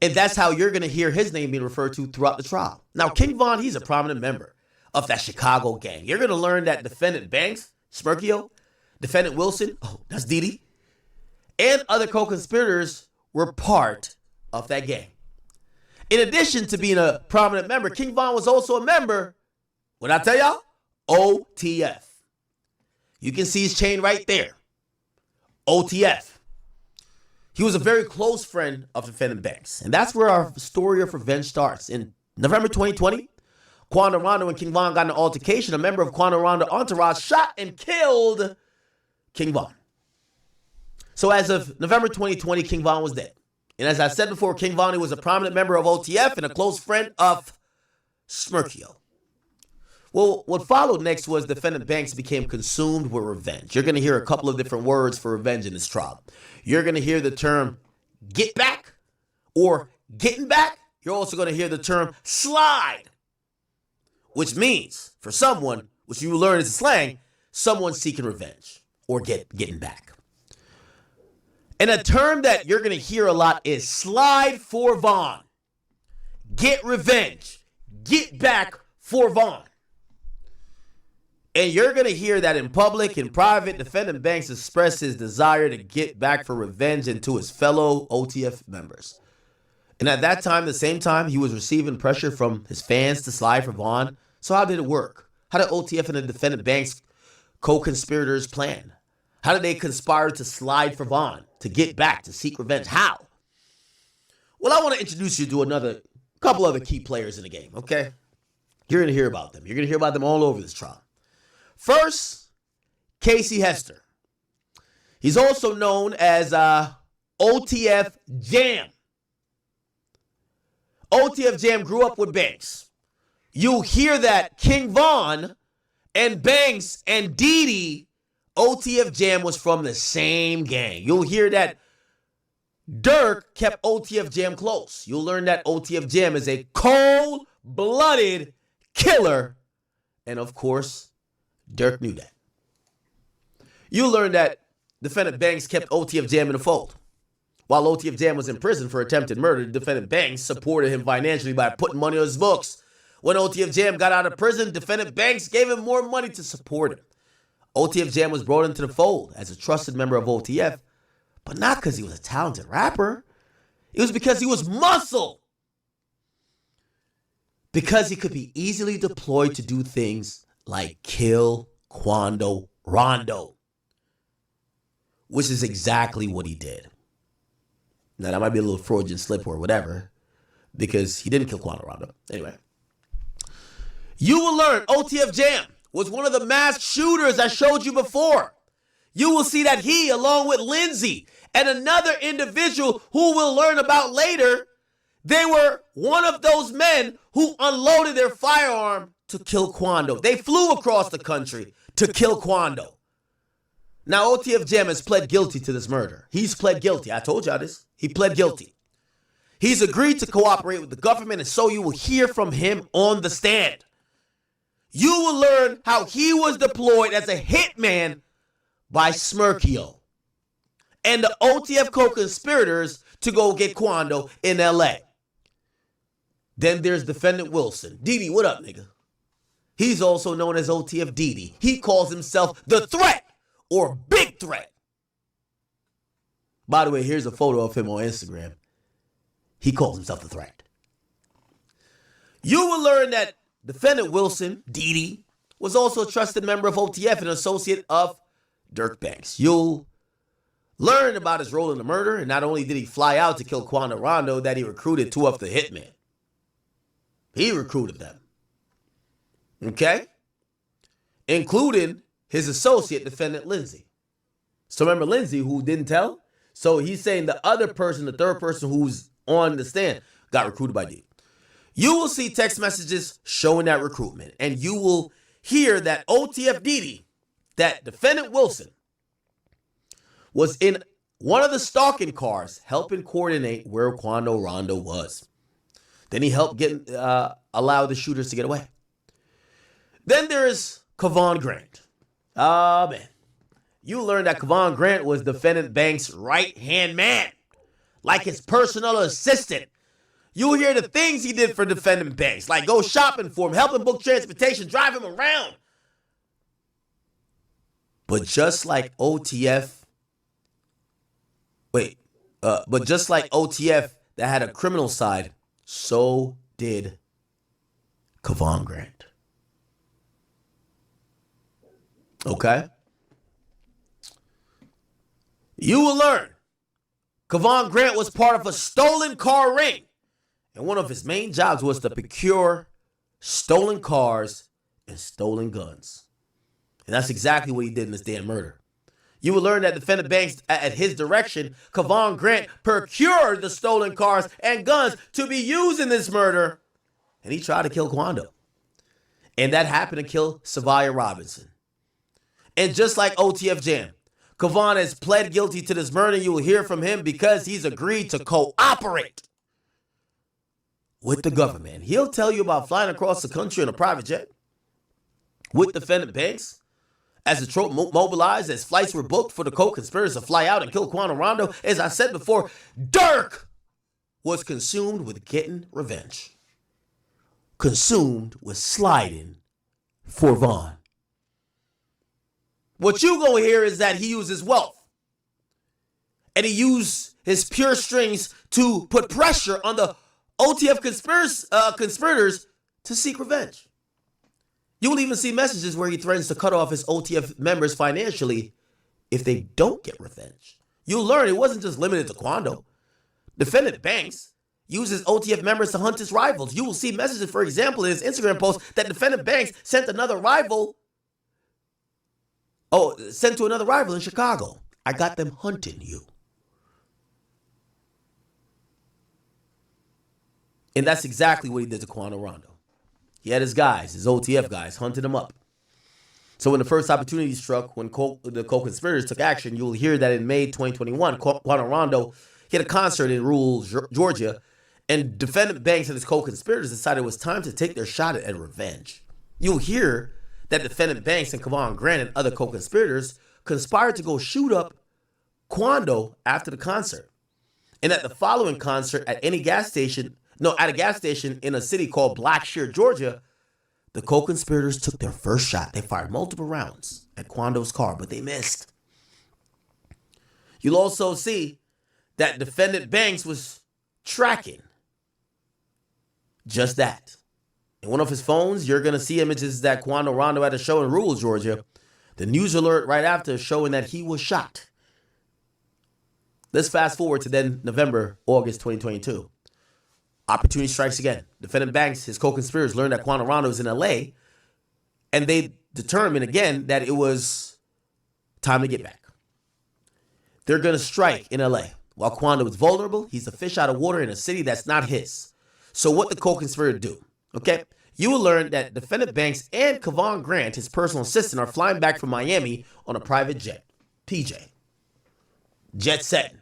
And that's how you're going to hear his name being referred to throughout the trial. Now, King Von, he's a prominent member of that Chicago gang. You're going to learn that defendant Banks, Smirkio, defendant Wilson, oh, that's Didi, and other co-conspirators were part of that gang. In addition to being a prominent member, King Von was also a member, what I tell y'all? OTF. You can see his chain right there. OTF. He was a very close friend of defendant Banks. And that's where our story of revenge starts. In November 2020, Quando Rondo and King Von got in an altercation. A member of Quando Rondo entourage shot and killed King Von. So as of November 2020, King Von was dead. And as I said before, King Von was a prominent member of OTF and a close friend of Smirkio. Well, what followed next was defendant Banks became consumed with revenge. You're going to hear a couple of different words for revenge in this trial. You're going to hear the term get back or getting back. You're also going to hear the term slide, which means for someone, which you will learn as a slang, someone seeking revenge or getting back. And a term that you're going to hear a lot is slide for Von. Get revenge. Get back for Von. And you're going to hear that in public and private, defendant Banks expressed his desire to get back for revenge and to his fellow OTF members. And at that time, the same time, he was receiving pressure from his fans to slide for Von. So how did it work? How did OTF and the defendant Banks co-conspirators plan? How did they conspire to slide for Von, to get back, to seek revenge? How? Well, I want to introduce you to a couple other key players in the game, okay? You're going to hear about them. You're going to hear about them all over this trial. First, Casey Hester. He's also known as OTF Jam. OTF Jam grew up with Banks. You'll hear that King Von and Banks and Didi, OTF Jam was from the same gang. You'll hear that Durk kept OTF Jam close. You'll learn that OTF Jam is a cold-blooded killer. And of course, Durk knew that. You learned that defendant Banks kept OTF Jam in the fold. While OTF Jam was in prison for attempted murder, defendant Banks supported him financially by putting money on his books. When OTF Jam got out of prison, defendant Banks gave him more money to support him. OTF Jam was brought into the fold as a trusted member of OTF, but not because he was a talented rapper. It was because he was muscle. Because he could be easily deployed to do things like kill Quando Rondo, which is exactly what he did. Now, that might be a little Freudian slip or whatever, because he didn't kill Quando Rondo. Anyway, you will learn OTF Jam was one of the masked shooters I showed you before. You will see that he, along with Lindsay and another individual who we'll learn about later, they were one of those men who unloaded their firearm to kill Quando. They flew across the country to kill Quando. Now, OTF Jam has pled guilty to this murder. He's pled guilty. I told y'all this. He pled guilty. He's agreed to cooperate with the government, and so you will hear from him on the stand. You will learn how he was deployed as a hitman by Smirkio and the OTF co-conspirators to go get Quando in L.A. Then there's defendant Wilson. Didi, what up, nigga? He's also known as OTF Didi. He calls himself the Threat or Big Threat. By the way, here's a photo of him on Instagram. He calls himself the Threat. You will learn that defendant Wilson, Didi, was also a trusted member of OTF and an associate of Durk Banks. You'll learn about his role in the murder, and not only did he fly out to kill Quando Rondo, that he recruited two of the hitmen. He recruited them. Okay? Including his associate, defendant Lindsay. So remember Lindsay, who didn't tell? So he's saying the other person, the third person who's on the stand, got recruited by D. You will see text messages showing that recruitment. And you will hear that OTF Didi, that defendant Wilson, was in one of the stalking cars helping coordinate where Quando Rondo was. Then he helped allow the shooters to get away. Then there is Kevon Grant. Oh, man. You learned that Kevon Grant was defendant Banks' right-hand man, like his personal assistant, You'll hear the things he did for defendant Banks, like go shopping for him, help him book transportation, drive him around. But just like OTF, that had a criminal side, so did Kevon Grant. Okay? You will learn Kevon Grant was part of a stolen car ring, and one of his main jobs was to procure stolen cars and stolen guns. And that's exactly what he did in this damn murder. You will learn that defendant Banks, at his direction, Kevon Grant procured the stolen cars and guns to be used in this murder, and he tried to kill Quando. And that happened to kill Savia Robinson. And just like OTF Jam, Kevon has pled guilty to this murder. You will hear from him because he's agreed to cooperate with the government. He'll tell you about flying across the country in a private jet with defendant Banks as the troop mobilized, as flights were booked for the co-conspirators to fly out and kill Quando Rondo. As I said before, Durk was consumed with getting revenge. Consumed with sliding for Vaughn. What you gonna hear is that he used his wealth and he used his pure strings to put pressure on the OTF conspirators to seek revenge. You will even see messages where he threatens to cut off his OTF members financially if they don't get revenge. You'll learn it wasn't just limited to Quando. Defendant Banks uses OTF members to hunt his rivals. You will see messages, for example, in his Instagram post that defendant Banks sent to another rival in Chicago. I got them hunting you. And that's exactly what he did to Quando Rondo. He had his guys, his OTF guys, hunting him up. So when the first opportunity struck, when the co-conspirators took action, you'll hear that in May 2021, Quando Rondo hit a concert in rural Georgia, and defendant Banks and his co-conspirators decided it was time to take their shot at revenge. You'll hear that defendant Banks and Kevon Grant and other co-conspirators conspired to go shoot up Quando after the concert. And at the following concert at a gas station in a city called Blackshear, Georgia, the co-conspirators took their first shot. They fired multiple rounds at Quando's car, but they missed. You'll also see that defendant Banks was tracking just that. In one of his phones, you're going to see images that Quando Rondo at a show in rural Georgia. The news alert right after showing that he was shot. Let's fast forward to then August 2022. Opportunity strikes again. Defendant Banks, his co-conspirators learned that Quando Rondo was in LA, and they determined again that it was time to get back. They're going to strike in LA. While Quando is vulnerable, he's a fish out of water in a city that's not his. So what the co-conspirator do? Okay, you will learn that defendant Banks and Kevon Grant, his personal assistant, are flying back from Miami on a private jet. PJ. Jet setting.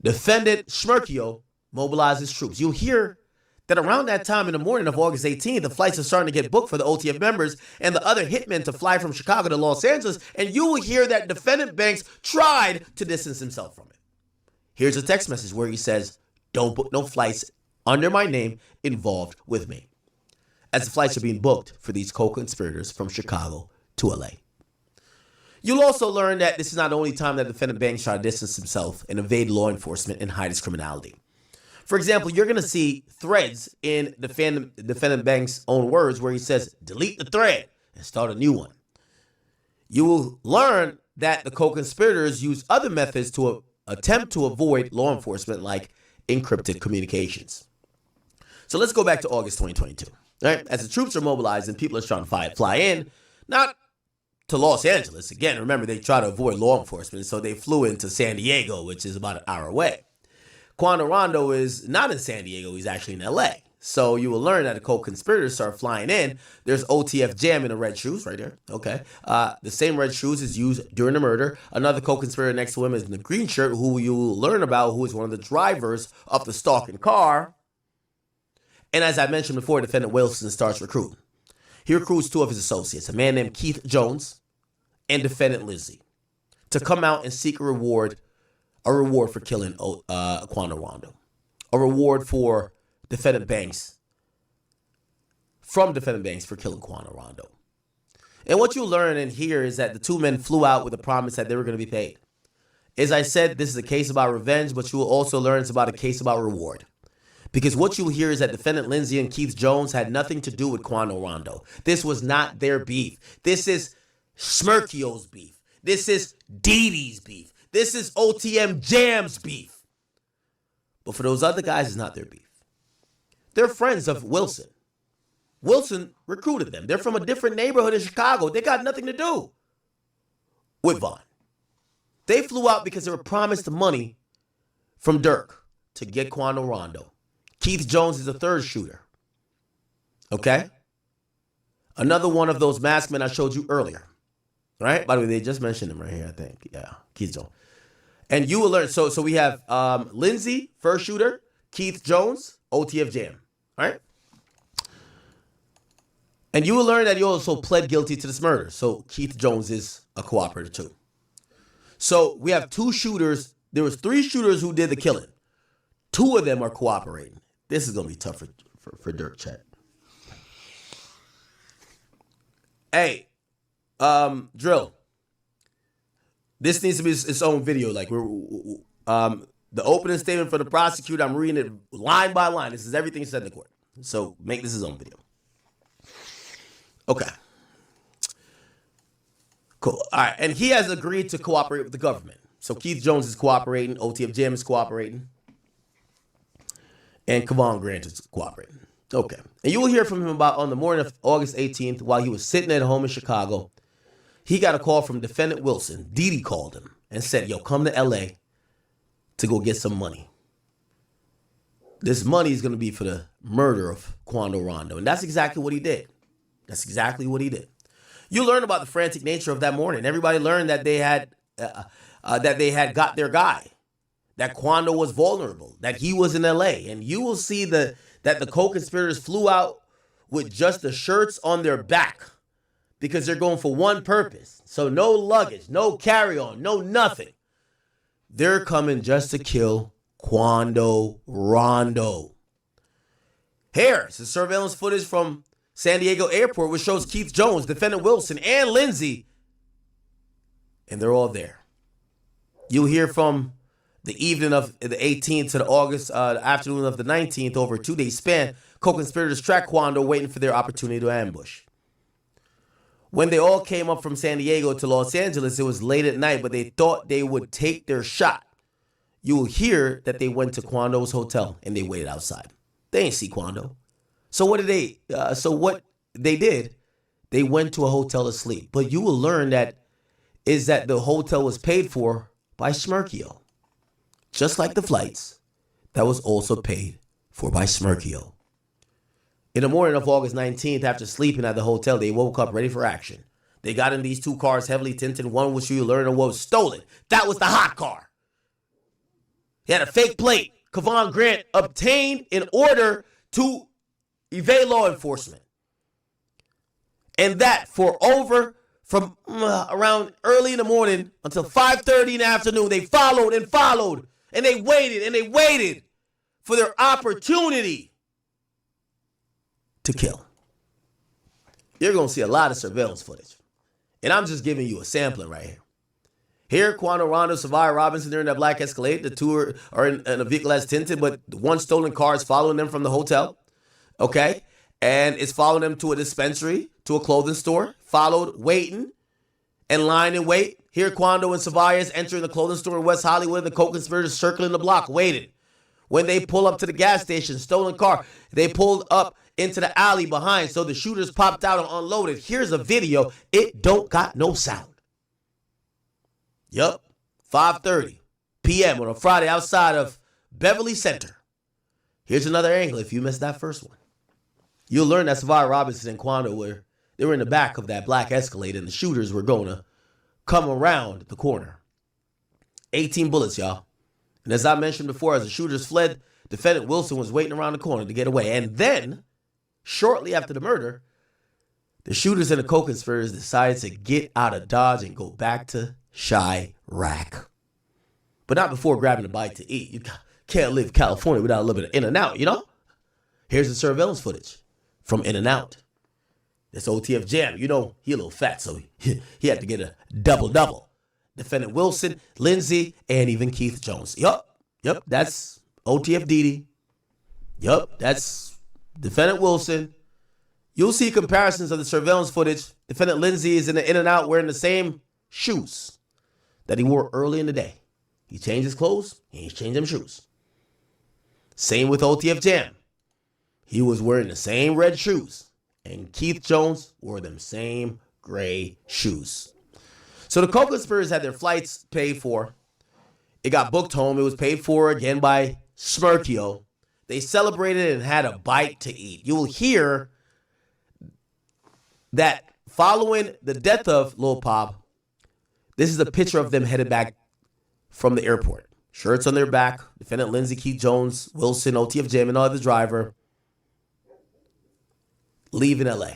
Defendant Schmerkio mobilizes troops. You'll hear that around that time in the morning of August 18th, the flights are starting to get booked for the OTF members and the other hitmen to fly from Chicago to Los Angeles, and you will hear that defendant Banks tried to distance himself from it. Here's a text message where he says, "Don't book no flights under my name involved with me," as the flights are being booked for these co-conspirators from Chicago to LA. You'll also learn that this is not the only time that defendant Banks tried to distance himself and evade law enforcement and hide his criminality. For example, you're going to see threads in defendant Banks' own words where he says, "Delete the thread and start a new one." You will learn that the co-conspirators use other methods to attempt to avoid law enforcement, like encrypted communications. So let's go back to August 2022. Right? As the troops are mobilized and people are trying to fly in, not to Los Angeles. Again, remember, they try to avoid law enforcement, so they flew into San Diego, which is about an hour away. Quando Rondo is not in San Diego. He's actually in LA. So you will learn that the co-conspirators start flying in. There's OTF Jam in the red shoes right there. Okay. The same red shoes is used during the murder. Another co-conspirator next to him is in the green shirt, who you will learn about, who is one of the drivers of the stalking car. And as I mentioned before, defendant Wilson starts recruiting. He recruits two of his associates, a man named Keith Jones and defendant Lizzie, to come out and seek a reward for killing Quando Rondo. a reward for defendant Banks, from defendant Banks for killing Quando Rondo. And what you'll learn in here is that the two men flew out with a promise that they were going to be paid. As I said, this is a case about revenge, but you will also learn it's about a case about reward. Because what you'll hear is that defendant Lindsay and Keith Jones had nothing to do with Quando Rondo. This was not their beef. This is Smirkio's beef. This is Dee Dee's beef. This is OTM Jam's beef. But for those other guys, it's not their beef. They're friends of Wilson. Wilson recruited them. They're from a different neighborhood in Chicago. They got nothing to do with Vaughn. They flew out because they were promised money from Durk to get Quando Rondo. Keith Jones is a third shooter. Okay? Another one of those masked men I showed you earlier. Right? By the way, they just mentioned him right here, I think. Yeah, Keith Jones. And you will learn. So we have Lindsay, first shooter. Keith Jones, OTF Jam. All right? And you will learn that he also pled guilty to this murder. So Keith Jones is a cooperator too. So we have two shooters. There was three shooters who did the killing. Two of them are cooperating. This is going to be tough for Durk, chat. Hey, Drill. This needs to be its own video. Like the opening statement for the prosecutor, I'm reading it line by line. This is everything said in the court. So make this his own video. Okay. Cool. All right. And he has agreed to cooperate with the government. So Keith Jones is cooperating. OTF Jam is cooperating. And Kevon Grant is cooperating. Okay. And you will hear from him about on the morning of August 18th, while he was sitting at home in Chicago, he got a call from defendant Wilson. Dee Dee called him and said, yo, come to L.A. to go get some money. This money is going to be for the murder of Quando Rondo. And that's exactly what he did. That's exactly what he did. You learn about the frantic nature of that morning. Everybody learned that they had got their guy, that Quando was vulnerable, that he was in L.A. And you will see that the co-conspirators flew out with just the shirts on their back because they're going for one purpose. So no luggage, no carry-on, no nothing. They're coming just to kill Quando Rondo. Here's the surveillance footage from San Diego Airport, which shows Keith Jones, defendant Wilson, and Lindsay. And they're all there. You'll hear from the evening of the 18th to the afternoon of the 19th, over a 2-day span, co-conspirators tracked Quando, waiting for their opportunity to ambush. When they all came up from San Diego to Los Angeles, it was late at night, but they thought they would take their shot. You will hear that they went to Quando's hotel and they waited outside. They ain't see Quando. So what they did, they went to a hotel to sleep. But you will learn that the hotel was paid for by Smirkio. Just like the flights, that was also paid for by Smirkio. In the morning of August 19th, after sleeping at the hotel, they woke up ready for action. They got in these two cars, heavily tinted, one which you learn was stolen. That was the hot car. He had a fake plate Kevon Grant obtained in order to evade law enforcement. And that from around early in the morning until 5:30 in the afternoon, they followed and followed, and they waited for their opportunity to kill. You're going to see a lot of surveillance footage. And I'm just giving you a sampling right here. Here, Quando Rondo, Savia Robinson, they're in that black Escalade. The two are in a vehicle that's tinted, but one stolen car is following them from the hotel. Okay? And it's following them to a dispensary, to a clothing store, followed, waiting, and lying in wait. Here, Quando and Savia is entering the clothing store in West Hollywood. The co-conspirators circling the block, waiting. When they pull up to the gas station, stolen car, they pulled up into the alley behind, so the shooters popped out and unloaded. Here's a video. It don't got no sound. Yup, 5:30 p.m. on a Friday outside of Beverly Center. Here's another angle if you missed that first one. You'll learn that Savia Robinson and Quando were in the back of that black Escalade, and the shooters were going to come around the corner. 18 bullets, y'all. And as I mentioned before, as the shooters fled, defendant Wilson was waiting around the corner to get away. And then, shortly after the murder, the shooters and the co-conspirators decided to get out of Dodge and go back to Chirac. But not before grabbing a bite to eat. You Can't leave California without a little bit of In-N-Out, you know? Here's the surveillance footage from In-N-Out. This OTF Jam, you know, he a little fat, so he had to get a double-double. Defendant Wilson, Lindsay, and even Keith Jones. Yup, that's OTF Didi. Yup, that's Defendant Wilson. You'll see comparisons of the surveillance footage. Defendant Lindsay is in the In-N-Out wearing the same shoes that he wore early in the day. He changed his clothes, he ain't changed them shoes. Same with OTF Jam. He was wearing the same red shoes, and Keith Jones wore them same gray shoes. So the co-conspirators had their flights paid for. It got booked home. It was paid for again by Smirkio. They celebrated and had a bite to eat. You will hear that following the death of Lil Pop, this is a picture of them headed back from the airport. Shirts on their back. Defendant Lindsay, Keith Jones, Wilson, OTF Jam, and the driver leaving LA.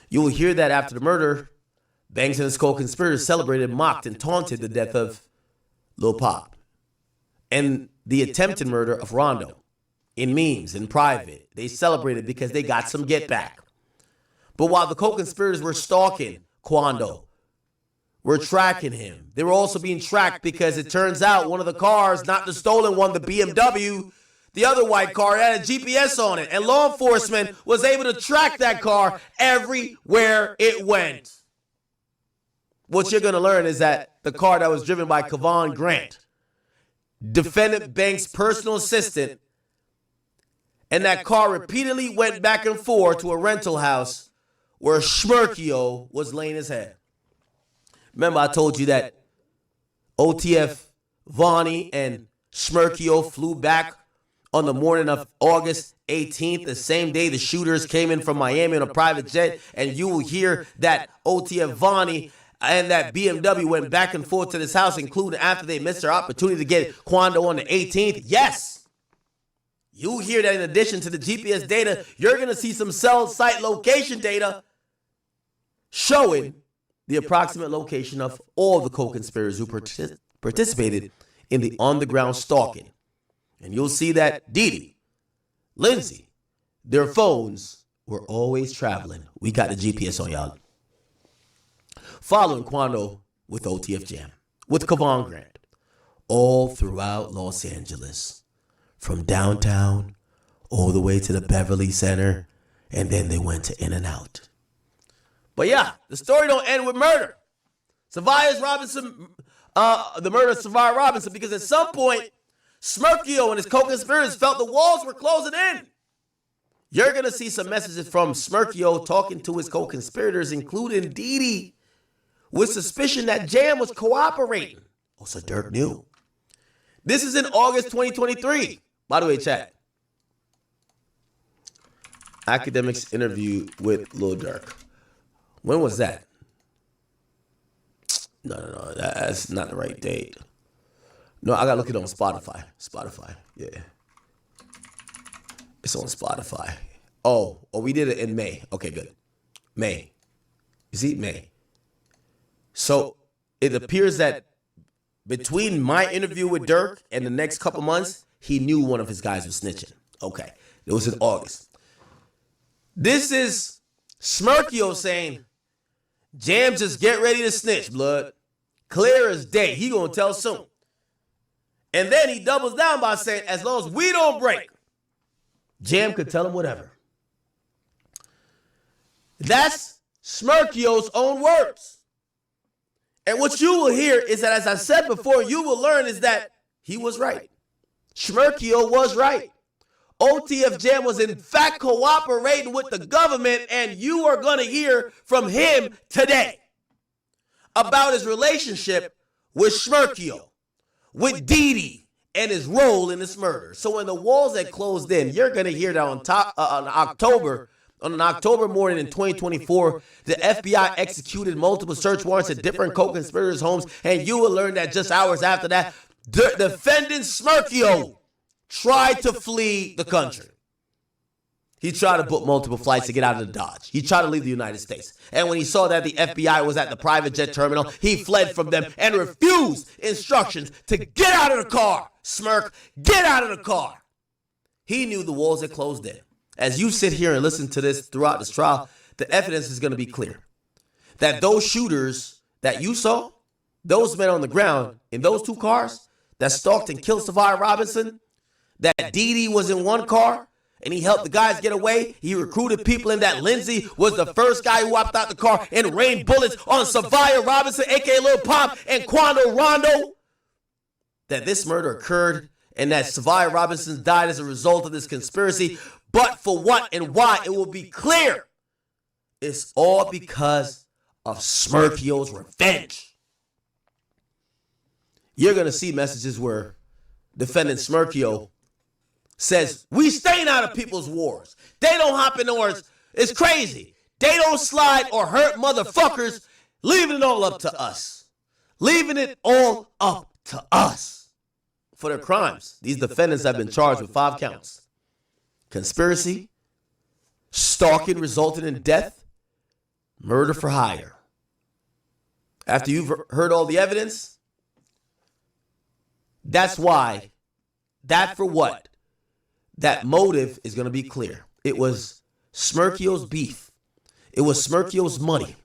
You will hear that after the murder, Banks and his co-conspirators celebrated, mocked, and taunted the death of Lil Pop and the attempted murder of Rondo in memes, in private. They celebrated because they got some get back. But while the co-conspirators were stalking Quando, were tracking him, they were also being tracked because it turns out one of the cars, not the stolen one, the BMW, the other white car, had a GPS on it, and law enforcement was able to track that car everywhere it went. What you're going to learn is that the car that was driven by Kevon Grant, Defendant Banks' personal assistant, and that car repeatedly went back and forth to a rental house where Smirkio was laying his head. Remember, I told you that OTF Vonnie and Smirkio flew back on the morning of August 18th, the same day the shooters came in from Miami on a private jet, and you will hear that OTF Vonnie and that BMW went back and forth to this house, including after they missed their opportunity to get Quando on the 18th. Yes, you hear that in addition to the GPS data, you're going to see some cell site location data showing the approximate location of all the co-conspirators who participated in the on-the-ground stalking. And you'll see that Didi, Lindsay, their phones were always traveling. We got the GPS on y'all. Following Quando with OTF Jam, with Kevon Grant, all throughout Los Angeles, from downtown all the way to the Beverly Center, and then they went to In-N-Out. But yeah, the story don't end with murder. The murder of Savia Robinson, because at some point, Smirkio and his co-conspirators felt the walls were closing in. You're going to see some messages from Smirkio talking to his co-conspirators, including Didi, with suspicion that Jam was cooperating. Also, Durk knew. This is in August 2023. By the way, chat. Academics interview with Lil Durk. When was that? No. That's not the right date. No, I got to look it on Spotify. Yeah. It's on Spotify. Oh, we did it in May. Okay, good. May. You see, May. So it appears that between my interview with Durk and the next couple months, he knew one of his guys was snitching. Okay. It was in August. This is Smirkio saying, Jam, just get ready to snitch, blood. Clear as day. He gonna tell soon. And then he doubles down by saying, as long as we don't break, Jam could tell him whatever. That's Smirkio's own words. And what you will hear is that, as I said before, you will learn is that he was right. Smirkio was right. OTF Jam was in fact cooperating with the government, and you are going to hear from him today about his relationship with Smirkio, with Didi, and his role in this murder. So when the walls had closed in, you're going to hear that on an October morning in 2024, the FBI executed multiple search warrants at different co-conspirators' homes, and you will learn that just hours after that, defendant Smirkio tried to flee the country. He tried to book multiple flights to get out of the Dodge. He tried to leave the United States. And when he saw that the FBI was at the private jet terminal, he fled from them and refused instructions to get out of the car. Smirk, get out of the car. He knew the walls had closed in. As you sit here and listen to this throughout this trial, the evidence is going to be clear. That those shooters that you saw, those men on the ground in those two cars that stalked and killed Savia Robinson, that Dee Dee was in one car, and he helped the guys get away. He recruited people in that. Lindsay was the first guy who hopped out the car and rained bullets on Savia Robinson, a.k.a. Lil Pop, and Quando Rondo. That this murder occurred and that Savia Robinson died as a result of this conspiracy. But for what and why, it will be clear. It's all because of Smirkio's revenge. You're going to see messages where defendant Smirkio says, we staying out of people's wars. They don't hop in wars. It's crazy. They don't slide or hurt motherfuckers, leaving it all up to us. Leaving it all up to us. For their crimes, these defendants have been charged with 5 counts. Conspiracy, stalking resulting in death, murder for hire. After you've heard all the evidence, that's why, that for what? That motive is going to be clear. It was Smirkio's beef. It was Smirkio's money.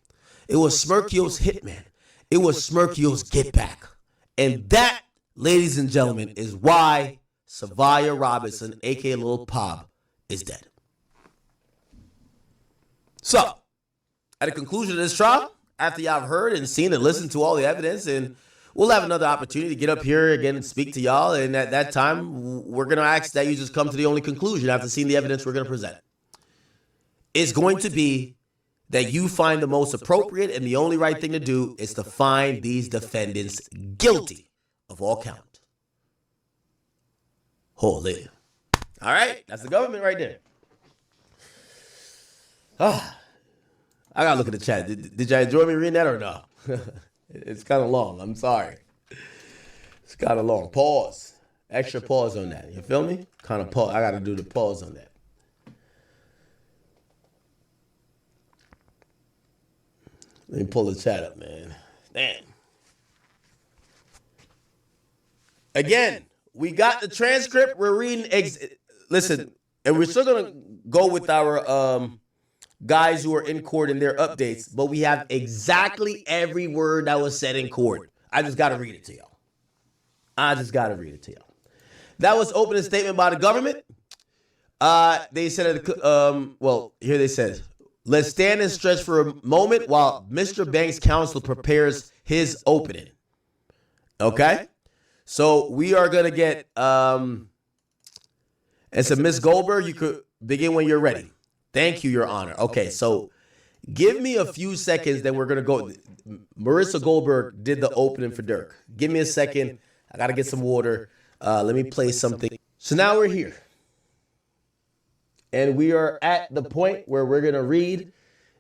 It was Smirkio's hitman. It was Smirkio's get back. And that, ladies and gentlemen, is why Savia Robinson, a.k.a. Lil Pop, is dead. So, at the conclusion of this trial, after y'all have heard and seen and listened to all the evidence, and we'll have another opportunity to get up here again and speak to y'all. And at that time, we're going to ask that you just come to the only conclusion after seeing the evidence we're going to present. It's going to be that you find the most appropriate and the only right thing to do is to find these defendants guilty of all count. Holy. All right. That's the government right there. I got to look at the chat. Did y'all enjoy me reading that or no? It's kind of long. I'm sorry. It's kind of long. Pause. Extra pause on that. You feel me? Kind of pause. I got to do the pause on that. Let me pull the chat up, man. Damn. Again, we got the transcript. We're reading. Listen, and we're still going to go with our guys who are in court and their updates, but we have exactly every word that was said in court. I just got to read it to y'all. That was opening statement by the government. They said, here they said, let's stand and stretch for a moment while Mr. Banks' counsel prepares his opening. Okay? So we are going to get, and so Ms. Goldberg, you could begin when you're ready. Thank you, Your Honor. Okay, so give me a few seconds, then we're going to go. Marissa Goldberg did the opening for Durk. Give me a second. I got to get some water. Let me play something. So now we're here. And we are at the point where we're going to read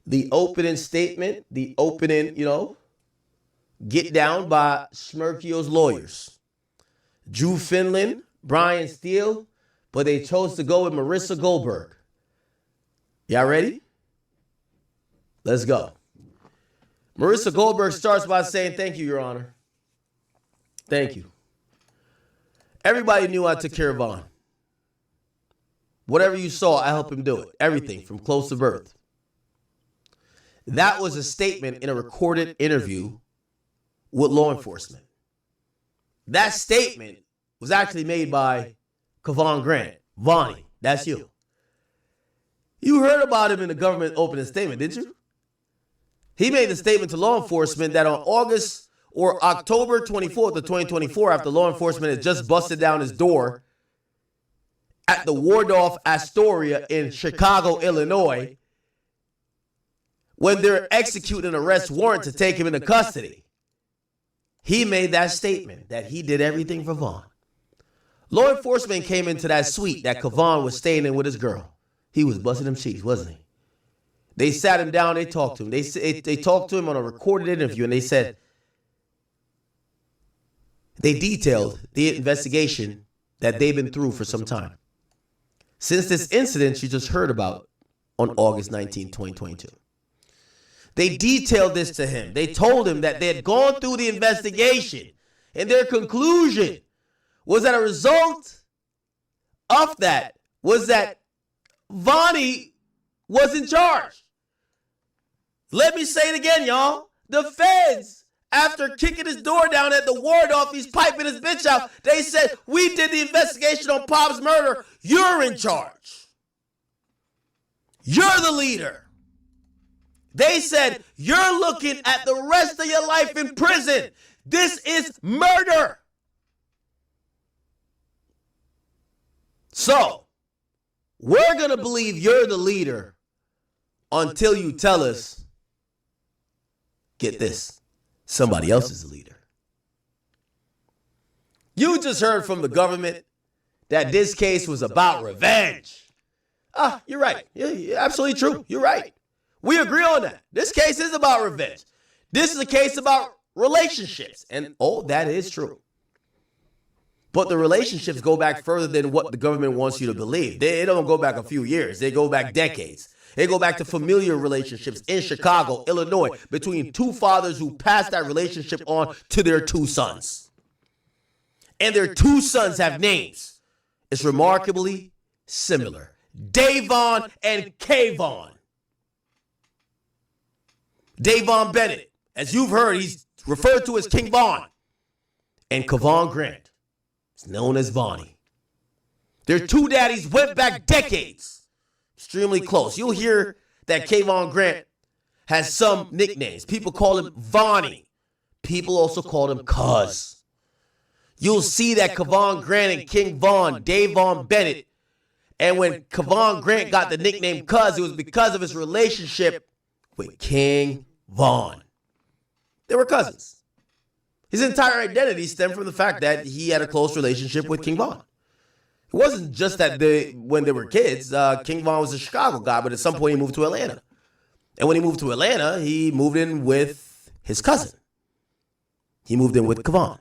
the opening statement, the opening, get down by Smirkio's lawyers. Drew Finland, Brian Steele, but they chose to go with Marissa Goldberg. Y'all ready? Let's go. Marissa Goldberg starts by saying, thank you, Your Honor. Thank you. Everybody knew I took care of Vaughn. Whatever you saw, I helped him do it. Everything from close to birth. That was a statement in a recorded interview with law enforcement. That statement was actually made by Kevon Grant. Vonnie, that's you. You heard about him in the government opening statement, didn't you? He made the statement to law enforcement that on August or October 24th of 2024, after law enforcement had just busted down his door at the Waldorf Astoria in Chicago, Illinois, when they're executing an arrest warrant to take him into custody, he made that statement that he did everything for Vaughn. Law enforcement came into that suite that Kevon was staying in with his girl. He was busting them cheeks, wasn't he? They sat him down, they talked to him. They talked to him on a recorded interview, and they said, they detailed the investigation that they've been through for some time. since this incident you just heard about on August 19, 2022. They detailed this to him. They told him that they had gone through the investigation, and their conclusion was that a result of that was that Vonnie was in charge. Let me say it again, y'all. The feds, after kicking his door down at the ward off, he's piping his bitch out, they said, we did the investigation on Pop's murder. You're in charge. You're the leader. They said, you're looking at the rest of your life in prison. This is murder. So, we're going to believe you're the leader until you tell us, get this, somebody else is the leader. You just heard from the government that this case was about revenge. You're right. You're absolutely true. You're right. We agree on that. This case is about revenge. This is a case about relationships. And, that is true. But the relationships go back further than what the government wants you to believe. They don't go back a few years. They go back decades. They go back to familiar relationships in Chicago, Illinois, between two fathers who passed that relationship on to their two sons. And their two sons have names. It's remarkably similar. Davon and Kayvon. Davon Bennett, as you've heard, he's referred to as King Von. And Kavon Grant is known as Vonnie. Their two daddies went back decades. Extremely close. You'll hear that Kayvon Grant has some nicknames. People call him Vonnie. People also call him Cuz. You'll see that Kavon Grant and King Von, Davon Bennett. And when Kavon Grant got the nickname Cuz, it was because of his relationship with King Von. They were cousins. His entire identity stemmed from the fact that he had a close relationship with King Von. It wasn't just that when they were kids, King Von was a Chicago guy, but at some point he moved to Atlanta. And when he moved to Atlanta, he moved in with his cousin. He moved in with Kavon.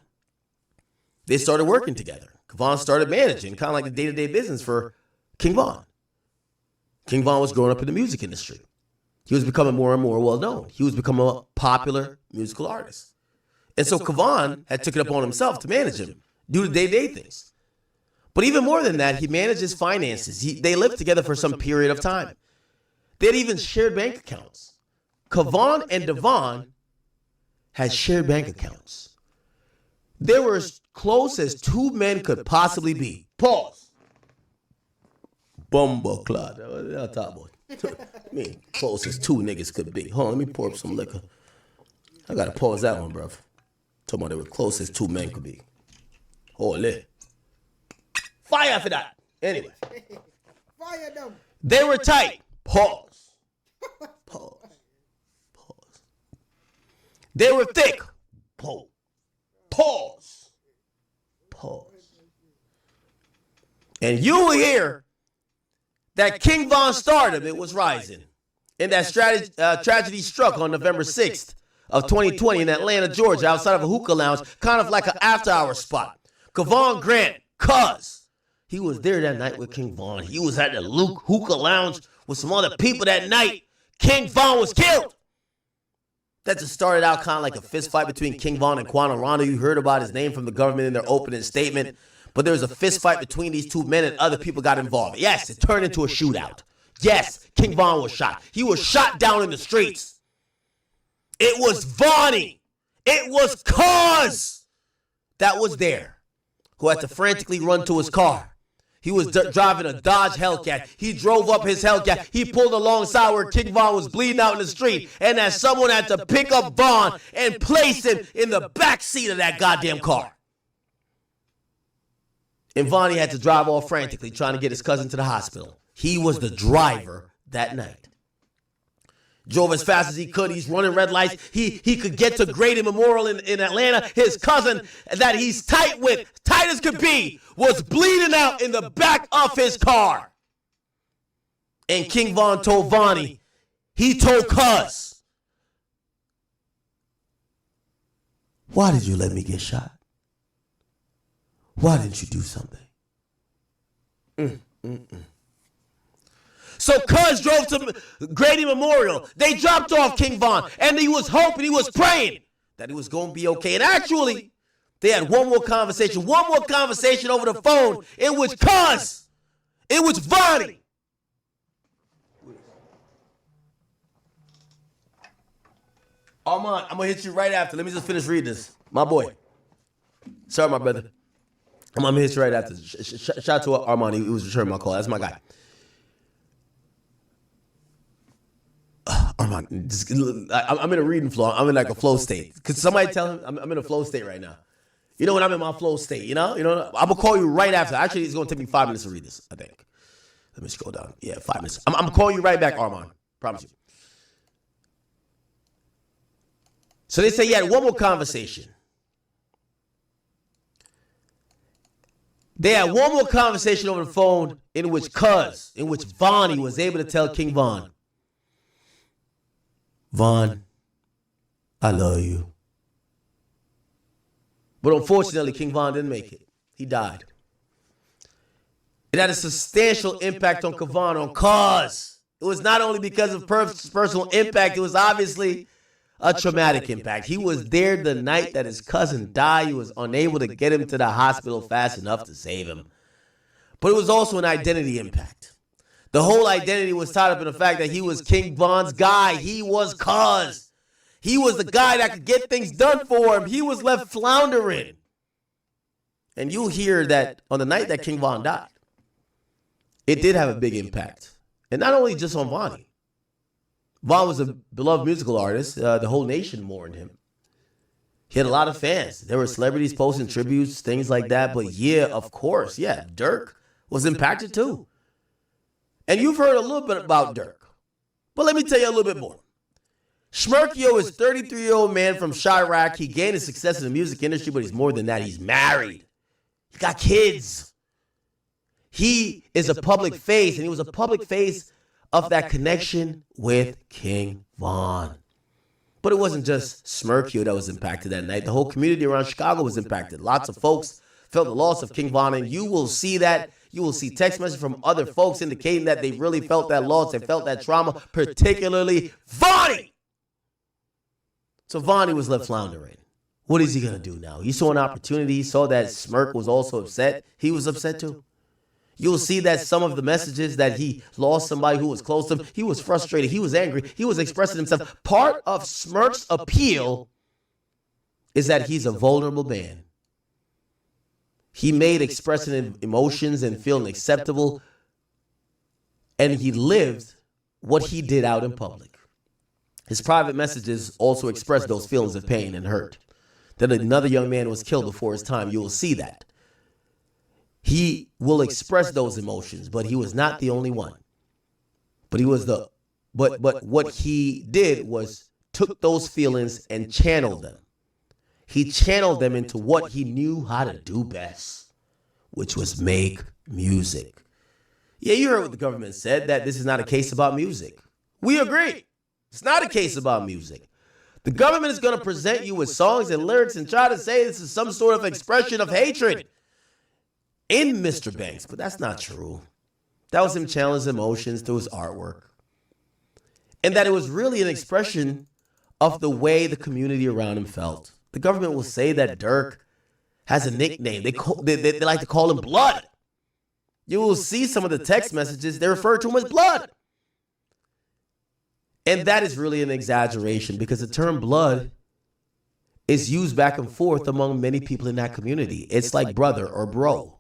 They started working together. Kavon started managing, kind of like the day-to-day business for King Von. King Von was growing up in the music industry. He was becoming more and more well-known. He was becoming a popular musical artist. And so Kavon had took it upon himself to manage him, do the day-to-day things. But even more than that, he managed his finances. They lived together for some period of time. They had even shared bank accounts. Kavon and Devon had shared bank accounts. They were as close as two men could possibly be. Pause. Bumbleclad. I'll talk about me, close as two niggas could be. Hold on, let me pour up some liquor. I gotta pause that one, bruv. Talking about they were close as two men could be. Holy. Fire for that. Anyway. Fire them. They were tight. Pause. Pause. Pause. They were thick. Pause. Pause. Pause. And you will hear that King Von stardom, it was rising. And that tragedy struck on November 6th of 2020 in Atlanta, Georgia, outside of a hookah lounge, kind of like an after-hour spot. Kavon Grant, Cuz, he was there that night with King Von. He was at the hookah lounge with some other people that night. King Von was killed. That just started out kind of like a fist fight between King Von and Quana Rondo. You heard about his name from the government in their opening statement. But there was a fist fight between these two men and other people got involved. Yes, it turned into a shootout. Yes, King Von was shot. He was shot down in the streets. It was Vonnie. It was Cuz that was there, who had to frantically run to his car. He was driving a Dodge Hellcat. He drove up his Hellcat. He pulled alongside where King Von was bleeding out in the street. And that someone had to pick up Von and place him in the back seat of that goddamn car. And Vonnie had to drive all frantically trying to get his cousin to the hospital. He was the driver that night. Drove as fast as he could. He's running red lights. He could get to Grady Memorial in Atlanta. His cousin that he's tight with, tight as could be, was bleeding out in the back of his car. And King Von told Vonnie, he told Cuz, why did you let me get shot? Why didn't you do something? So Cuz drove to Grady Memorial. They dropped off King Von, and he was hoping, he was praying that he was going to be okay. And actually, they had one more conversation over the phone in which Cuz, it was Vonnie. Armand, I'm going to hit you right after. Let me just finish reading this. My boy. Sorry, my brother. I'm going to hit you right after. Shout out to Armand. He was returning my call. That's my guy. Armand, I'm in a reading flow. I'm in like a flow state. Could somebody tell him I'm in a flow state right now? You know when I'm in my flow state, you know? I'm going to call you right after. Actually, it's going to take me 5 minutes to read this, I think. Let me scroll down. Yeah, 5 minutes. I'm going to call you right back, Armand. Promise you. So they say you had one more conversation. They had one more conversation over the phone in which Vonnie was able to tell King Von, Von, I love you. But unfortunately, King Von didn't make it. He died. It had a substantial impact on Kavon, on Cuz. It was not only because of personal impact, it was obviously a traumatic impact. He was there the night that his cousin died. He was unable to get him to the hospital fast enough to save him. But it was also an identity impact. The whole identity was tied up in the fact that he was King Von's guy. He was Cuz. He was the guy that could get things done for him. He was left floundering. And you'll hear that on the night that King Von died, it did have a big impact. And not only just on Vonnie. Von was a beloved musical artist. The whole nation mourned him. He had a lot of fans. There were celebrities posting tributes, things like that. But yeah, of course, yeah, Durk was impacted too. And you've heard a little bit about Durk. But let me tell you a little bit more. Shmerkio is a 33-year-old man from Chirac. He gained his success in the music industry, but he's more than that. He's married. He got kids. He is a public face, and he was a public face of that connection with King Von. But it wasn't just Shmerkio that was impacted that night. The whole community around Chicago was impacted. Lots of folks felt the loss of King Von, and you will see that. You will see text messages from other folks indicating that they really felt that loss. They felt that trauma, particularly Vonnie. So Vonnie was left floundering. What is he going to do now? He saw an opportunity. He saw that Smirk was also upset. He was upset too. You'll see that some of the messages that he lost somebody who was close to him, he was frustrated. He was angry. He was expressing himself. Part of Smirk's appeal is that he's a vulnerable man. He made expressing emotions and feeling acceptable, and he lived what he did out in public. His private messages also expressed those feelings of pain and hurt. That another young man was killed before his time, you will see that. He will express those emotions, but he was not the only one. But what he did was took those feelings and channeled them. He channeled them into what he knew how to do best, which was make music. Yeah, you heard what the government said, that this is not a case about music. We agree. It's not a case about music. The government is going to present you with songs and lyrics and try to say this is some sort of expression of hatred in Mr. Banks, but that's not true. That was him channeling emotions through his artwork. And that it was really an expression of the way the community around him felt. The government will say that Durk has a nickname. They like to call him Blood. You will see some of the text messages, they refer to him as Blood. And that is really an exaggeration because the term blood is used back and forth among many people in that community. It's like brother or bro.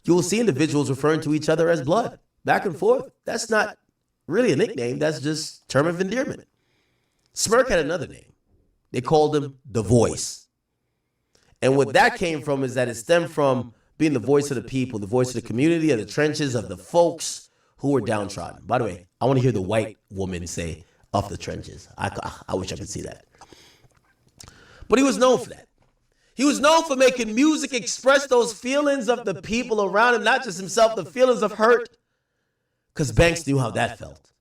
You will see individuals referring to each other as blood, back and forth. That's not really a nickname. That's just a term of endearment. Smirk had another name. They called him The Voice. And what that came from is that it stemmed from being the voice of the people, the voice of the community, of the trenches, of the folks who were downtrodden. By the way, I want to hear the white woman say, of the trenches. I wish I could see that. But he was known for that. He was known for making music express those feelings of the people around him, not just himself, the feelings of hurt. Because Banks knew how that felt.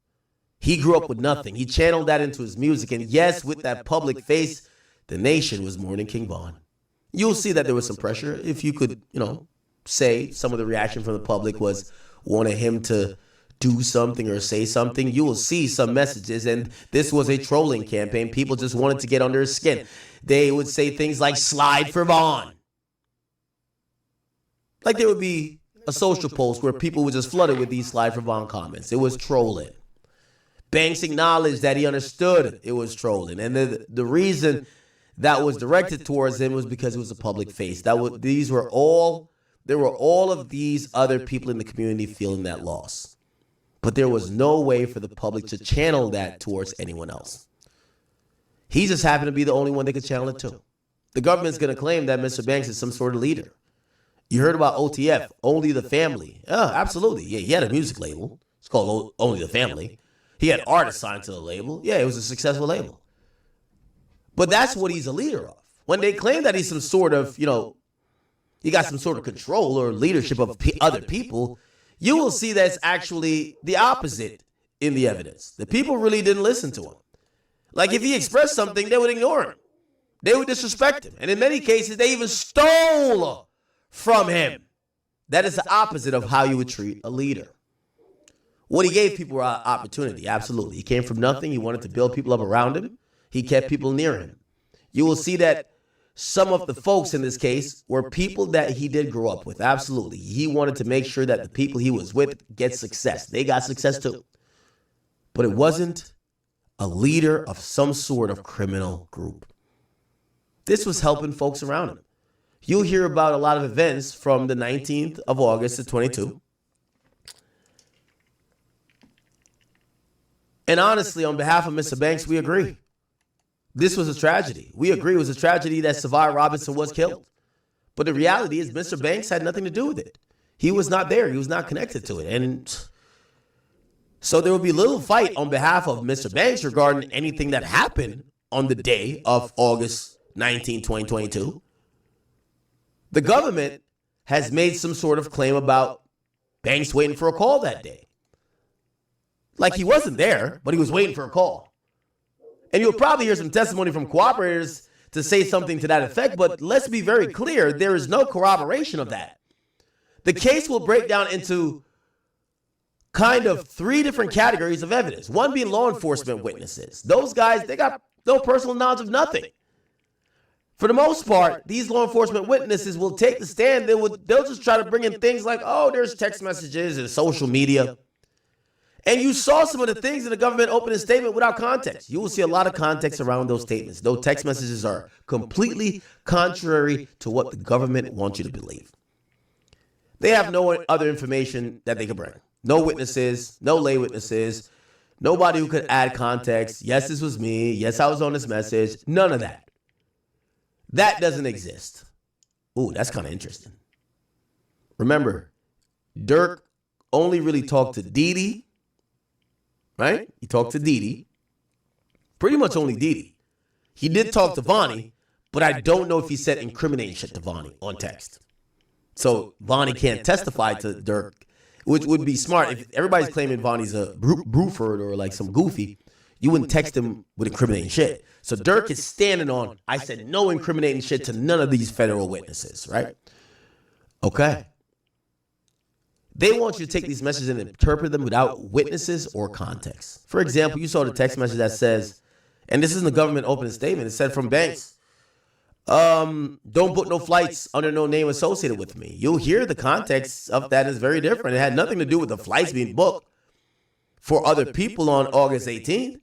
He grew up with nothing. He channeled that into his music. And yes, with that public face, the nation was mourning King Von. You'll see that there was some pressure. If you could, say some of the reaction from the public was wanting him to do something or say something, you will see some messages. And this was a trolling campaign. People just wanted to get under his skin. They would say things like slide for Vaughn. Like there would be a social post where people were just flooded with these slide for Vaughn comments. It was trolling. Banks acknowledged that he understood it was trolling. And the reason that was directed towards him was because it was a public face. There were all of these other people in the community feeling that loss. But there was no way for the public to channel that towards anyone else. He just happened to be the only one that could channel it to. The government's going to claim that Mr. Banks is some sort of leader. You heard about OTF, Only the Family. Oh, absolutely. Yeah, he had a music label. It's called Only the Family. He had artists signed to the label. Yeah, it was a successful label. But that's what he's a leader of. When they claim that he's some sort of, he got some sort of control or leadership of other people, you will see that's actually the opposite in the evidence. The people really didn't listen to him. Like if he expressed something, they would ignore him. They would disrespect him. And in many cases, they even stole from him. That is the opposite of how you would treat a leader. What he gave people opportunity, absolutely. He came from nothing. He wanted to build people up around him. He kept people near him. You will see that some of the folks in this case were people that he did grow up with, absolutely. He wanted to make sure that the people he was with get success. They got success too. But it wasn't a leader of some sort of criminal group. This was helping folks around him. You'll hear about a lot of events from the 19th of August to 22. And honestly, on behalf of Mr. Banks, we agree. This was a tragedy. We agree it was a tragedy that Savai Robinson was killed. But the reality is Mr. Banks had nothing to do with it. He was not there. He was not connected to it. And so there will be little fight on behalf of Mr. Banks regarding anything that happened on the day of August 19, 2022. The government has made some sort of claim about Banks waiting for a call that day. Like he wasn't there, but he was waiting for a call. And you'll probably hear some testimony from cooperators to say something to that effect, but let's be very clear, there is no corroboration of that. The case will break down into kind of three different categories of evidence. One being law enforcement witnesses. Those guys, they got no personal knowledge of nothing. For the most part, these law enforcement witnesses will take the stand. They'll just try to bring in things like, oh, there's text messages and social media. And you saw some of the things in the government opening statement without context. You will see a lot of context around those statements. Those text messages are completely contrary to what the government wants you to believe. They have no other information that they can bring. No witnesses, no lay witnesses, nobody who could add context. Yes, this was me. Yes, I was on this message. None of that. That doesn't exist. Ooh, that's kind of interesting. Remember, Durk only really talked to Didi. Right? He talked to Didi. Pretty much only Didi. He did talk to Vonnie, but I don't know if he said incriminating shit to Vonnie on text. So Vonnie can't testify to Durk, which would be smart. If everybody's claiming Vonnie's a Bruford or like some goofy, you wouldn't text him with incriminating shit. So Durk is standing on, I said no incriminating shit to none of these federal witnesses, right? Okay. They want you to take these messages and interpret them without witnesses or context. For example, you saw the text message that says, and this is in the government opening statement, it said from Banks, don't book no flights under no name associated with me. You'll hear the context of that is very different. It had nothing to do with the flights being booked for other people on August 18th.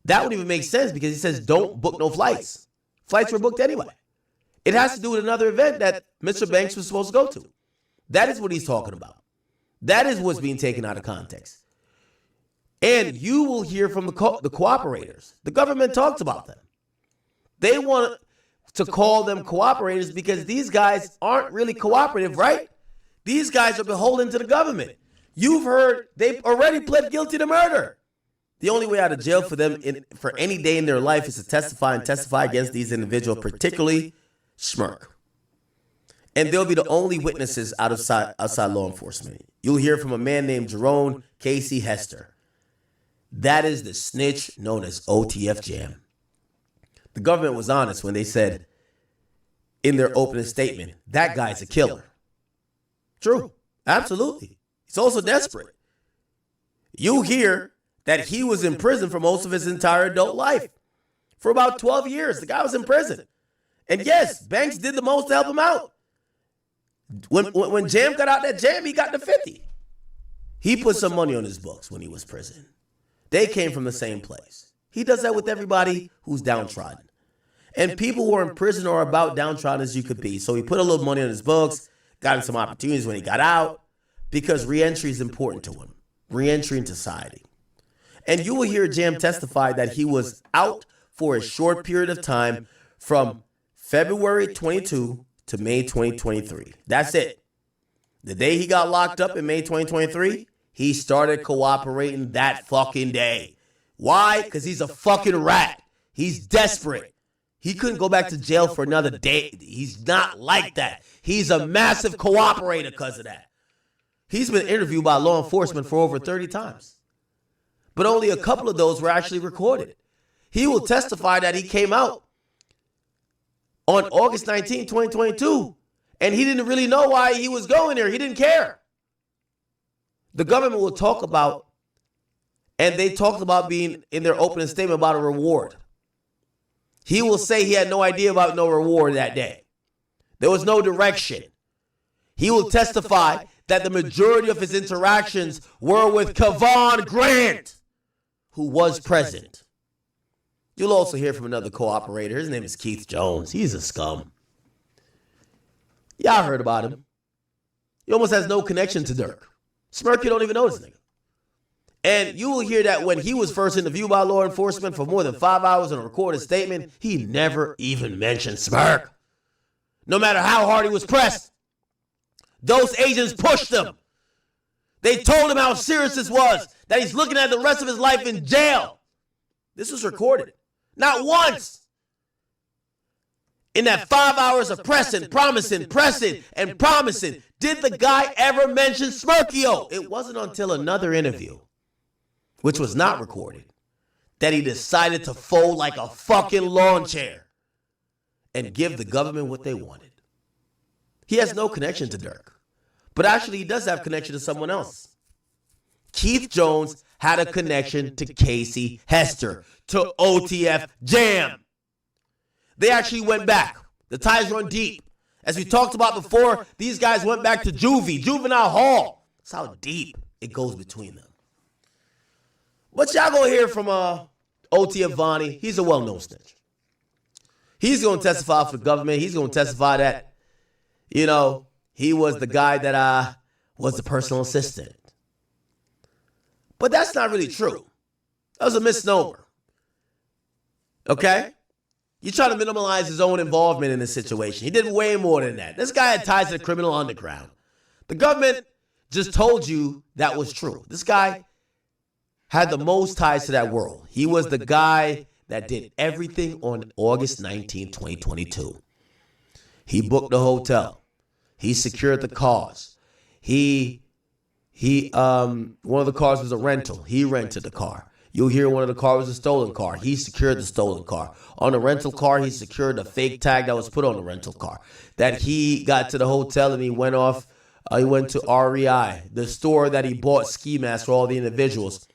That would even make sense because he says don't book no flights. Flights were booked anyway. It has to do with another event that Mr. Banks was supposed to go to. That is what he's talking about. That is what's being taken out of context. And you will hear from the cooperators. The government talked about them. They want to call them cooperators because these guys aren't really cooperative, right? These guys are beholden to the government. You've heard they've already pled guilty to murder. The only way out of jail for them for any day in their life is to testify against these individuals, particularly Schmirk. And they'll be the only witnesses outside law enforcement. You'll hear from a man named Jerome Casey Hester. That is the snitch known as OTF Jam. The government was honest when they said in their opening statement, that guy's a killer. True. Absolutely. He's also desperate. You hear that he was in prison for most of his entire adult life. For about 12 years, the guy was in prison. And yes, Banks did the most to help him out. When Jam got out that jam, he got the 50. He put some money on his books when he was in prison. They came from the same place. He does that with everybody who's downtrodden. And people who are in prison are about downtrodden as you could be. So he put a little money on his books, got him some opportunities when he got out, because reentry is important to him. Reentry in society. And you will hear Jam testify that he was out for a short period of time from February 22 to May 2023. That's it. The day he got locked up in May 2023, he started cooperating that fucking day. Why? Because he's a fucking rat. He's desperate. He couldn't go back to jail for another day. He's not like that. He's a massive cooperator because of that. He's been interviewed by law enforcement for over 30 times. But only a couple of those were actually recorded. He will testify that he came out on August 19, 2022, and he didn't really know why he was going there. He didn't care. The government will talk about, and they talked about being in their opening statement about a reward. He will say he had no idea about no reward that day. There was no direction. He will testify that the majority of his interactions were with Kevon Grant, who was present. You'll also hear from another cooperator. His name is Keith Jones. He's a scum. Y'all heard about him. He almost has no connection to Durk. Smirky don't even know this nigga. And you will hear that when he was first interviewed by law enforcement for more than 5 hours in a recorded statement, he never even mentioned Smirk. No matter how hard he was pressed, those agents pushed him. They told him how serious this was, that he's looking at the rest of his life in jail. This was recorded. Not once. In that 5 hours of pressing, promising, and promising, did the guy ever mention Smirkio? It wasn't until another interview, which was not recorded, that he decided to fold like a fucking lawn chair and give the government what they wanted. He has no connection to Durk, but actually he does have connection to someone else. Keith Jones had a connection to Casey Hester, to OTF Jam. They actually went back. The ties run deep. As we talked about before, these guys went back to Juvenile Hall. That's how deep it goes between them. But y'all gonna hear from OTF Vonnie. He's a well-known snitch. He's gonna testify for the government. He's gonna testify that, he was the guy that was the personal assistant. But that's not really true. That was a misnomer. Okay? You try to minimize his own involvement in this situation. He did way more than that. This guy had ties to the criminal underground. The government just told you that was true. This guy had the most ties to that world. He was the guy that did everything on August 19, 2022. He booked the hotel. He secured the cars. One of the cars was a rental. He rented the car. You'll hear one of the cars was a stolen car. He secured the stolen car. On the rental car, he secured the fake tag that was put on the rental car. That he got to the hotel and he went off. He went to REI, the store that he bought ski masks for all the individuals.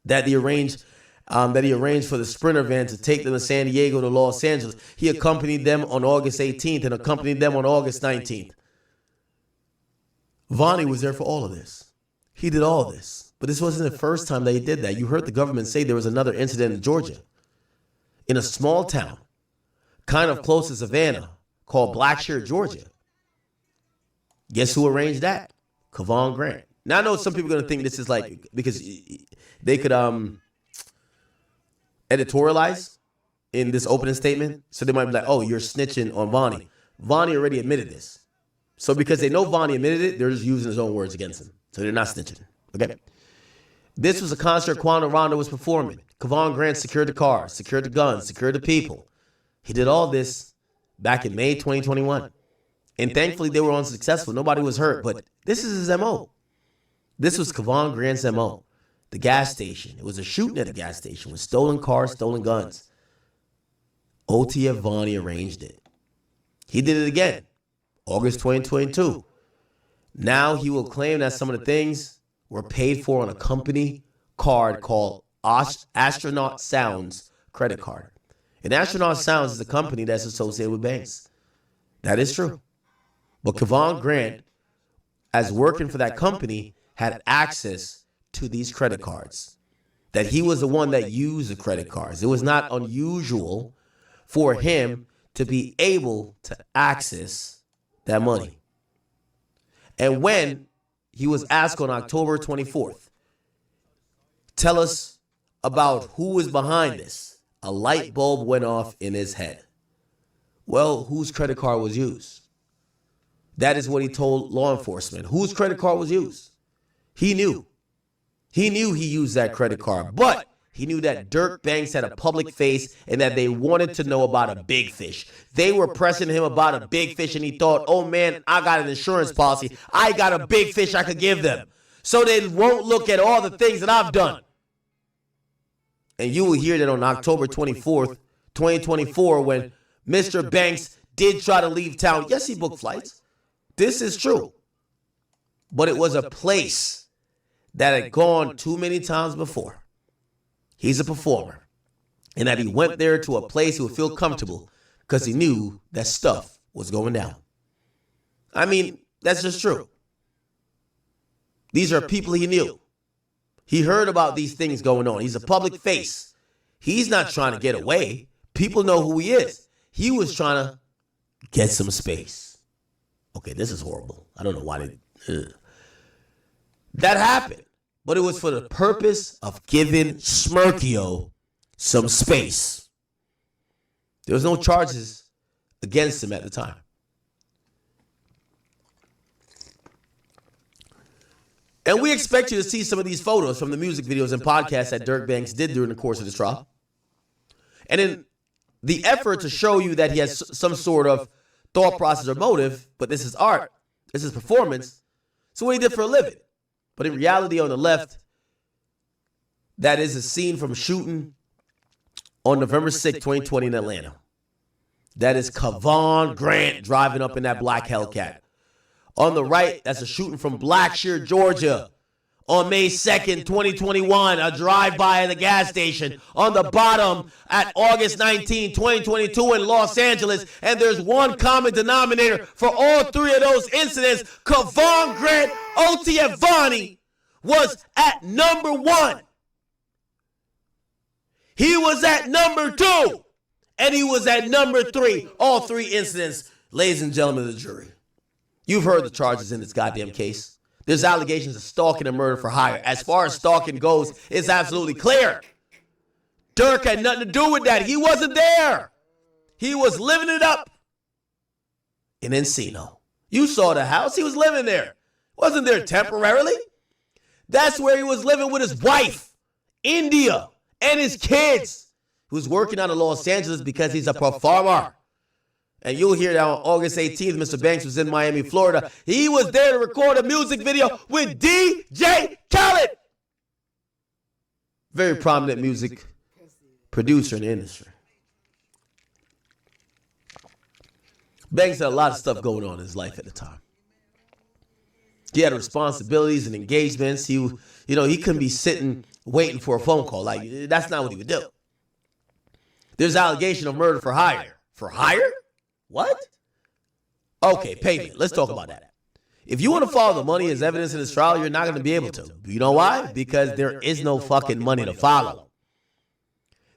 That he arranged for the Sprinter van to take them to San Diego to Los Angeles. He accompanied them on August 18th and accompanied them on August 19th. Vonnie was there for all of this. He did all of this. But this wasn't the first time that he did that. You heard the government say there was another incident in Georgia, in a small town, kind of close to Savannah, called Blackshear, Georgia. Guess who arranged that? Kevon Grant. Now, I know some people are going to think this is like, because they could editorialize in this opening statement. So they might be like, oh, you're snitching on Vonnie. Vonnie already admitted this. So because they know Vonnie admitted it, they're just using his own words against him. So they're not snitching. Okay? This was a concert Quando Rondo was performing. Kevon Grant secured the car, secured the guns, secured the people. He did all this back in May 2021. And thankfully, they were unsuccessful. Nobody was hurt. But this is his M.O. This was Kevon Grant's M.O. The gas station. It was a shooting at a gas station with stolen cars, stolen guns. OTF Vonnie arranged it. He did it again, August 2022. Now he will claim that some of the things were paid for on a company card called Astronaut Sounds credit card. And Astronaut Sounds is a company that's associated with banks. That is true. But Kevon Grant, as working for that company, had access to these credit cards. That he was the one that used the credit cards. It was not unusual for him to be able to access that money. And when he was asked on October 24th, tell us about who was behind this, a light bulb went off in his head. Well, whose credit card was used? That is what he told law enforcement. Whose credit card was used? He knew. He knew he used that credit card, but he knew that Durk Banks had a public face and that they wanted to know about a big fish. They were pressing him about a big fish, and he thought, oh man, I got an insurance policy. I got a big fish I could give them. So they won't look at all the things that I've done. And you will hear that on October 24th, 2024, when Mr. Banks did try to leave town. Yes, he booked flights. This is true. But it was a place that had gone too many times before. He's a performer. And that he went there to a place he would feel comfortable because he knew that stuff was going down. I mean, that's just true. These are people he knew. He heard about these things going on. He's a public face. He's not trying to get away. People know who he is. He was trying to get some space. Okay, this is horrible. I don't know why they... That happened. But it was for the purpose of giving Smirkio some space. There was no charges against him at the time. And we expect you to see some of these photos from the music videos and podcasts that Durk Banks did during the course of this trial. And in the effort to show you that he has some sort of thought process or motive, but this is art, this is performance, so what he did for a living. But in reality, on the left, that is a scene from shooting on November 6, 2020 in Atlanta. That is Kevon Grant driving up in that black Hellcat. On the right, that's a shooting from Blackshear, Georgia. On May 2nd, 2021, a drive-by at the gas station. On the bottom, at August 19, 2022 in Los Angeles. And there's one common denominator for all three of those incidents. Kevon Grant Otievani was at number 1. He was at number 2. And he was at number 3. All three incidents, ladies and gentlemen of the jury. You've heard the charges in this goddamn case. There's allegations of stalking and murder for hire. As far as stalking goes, it's absolutely clear. Durk had nothing to do with that. He wasn't there. He was living it up in Encino. You saw the house. He was living there. Wasn't there temporarily. That's where he was living with his wife, India, and his kids, who's working out of Los Angeles because he's a performer. And you'll hear that on August 18th, Mr. Banks was in Miami, Florida. He was there to record a music video with DJ Khaled. Very prominent music producer in the industry. Banks had a lot of stuff going on in his life at the time. He had responsibilities and engagements. He couldn't be sitting waiting for a phone call. Like, that's not what he would do. There's allegation of murder for hire. For hire? What? Okay, payment. Let's talk about that. If you want to follow the money as evidence in this trial, you're not going to be able to. You know why? Because there is no fucking money to follow.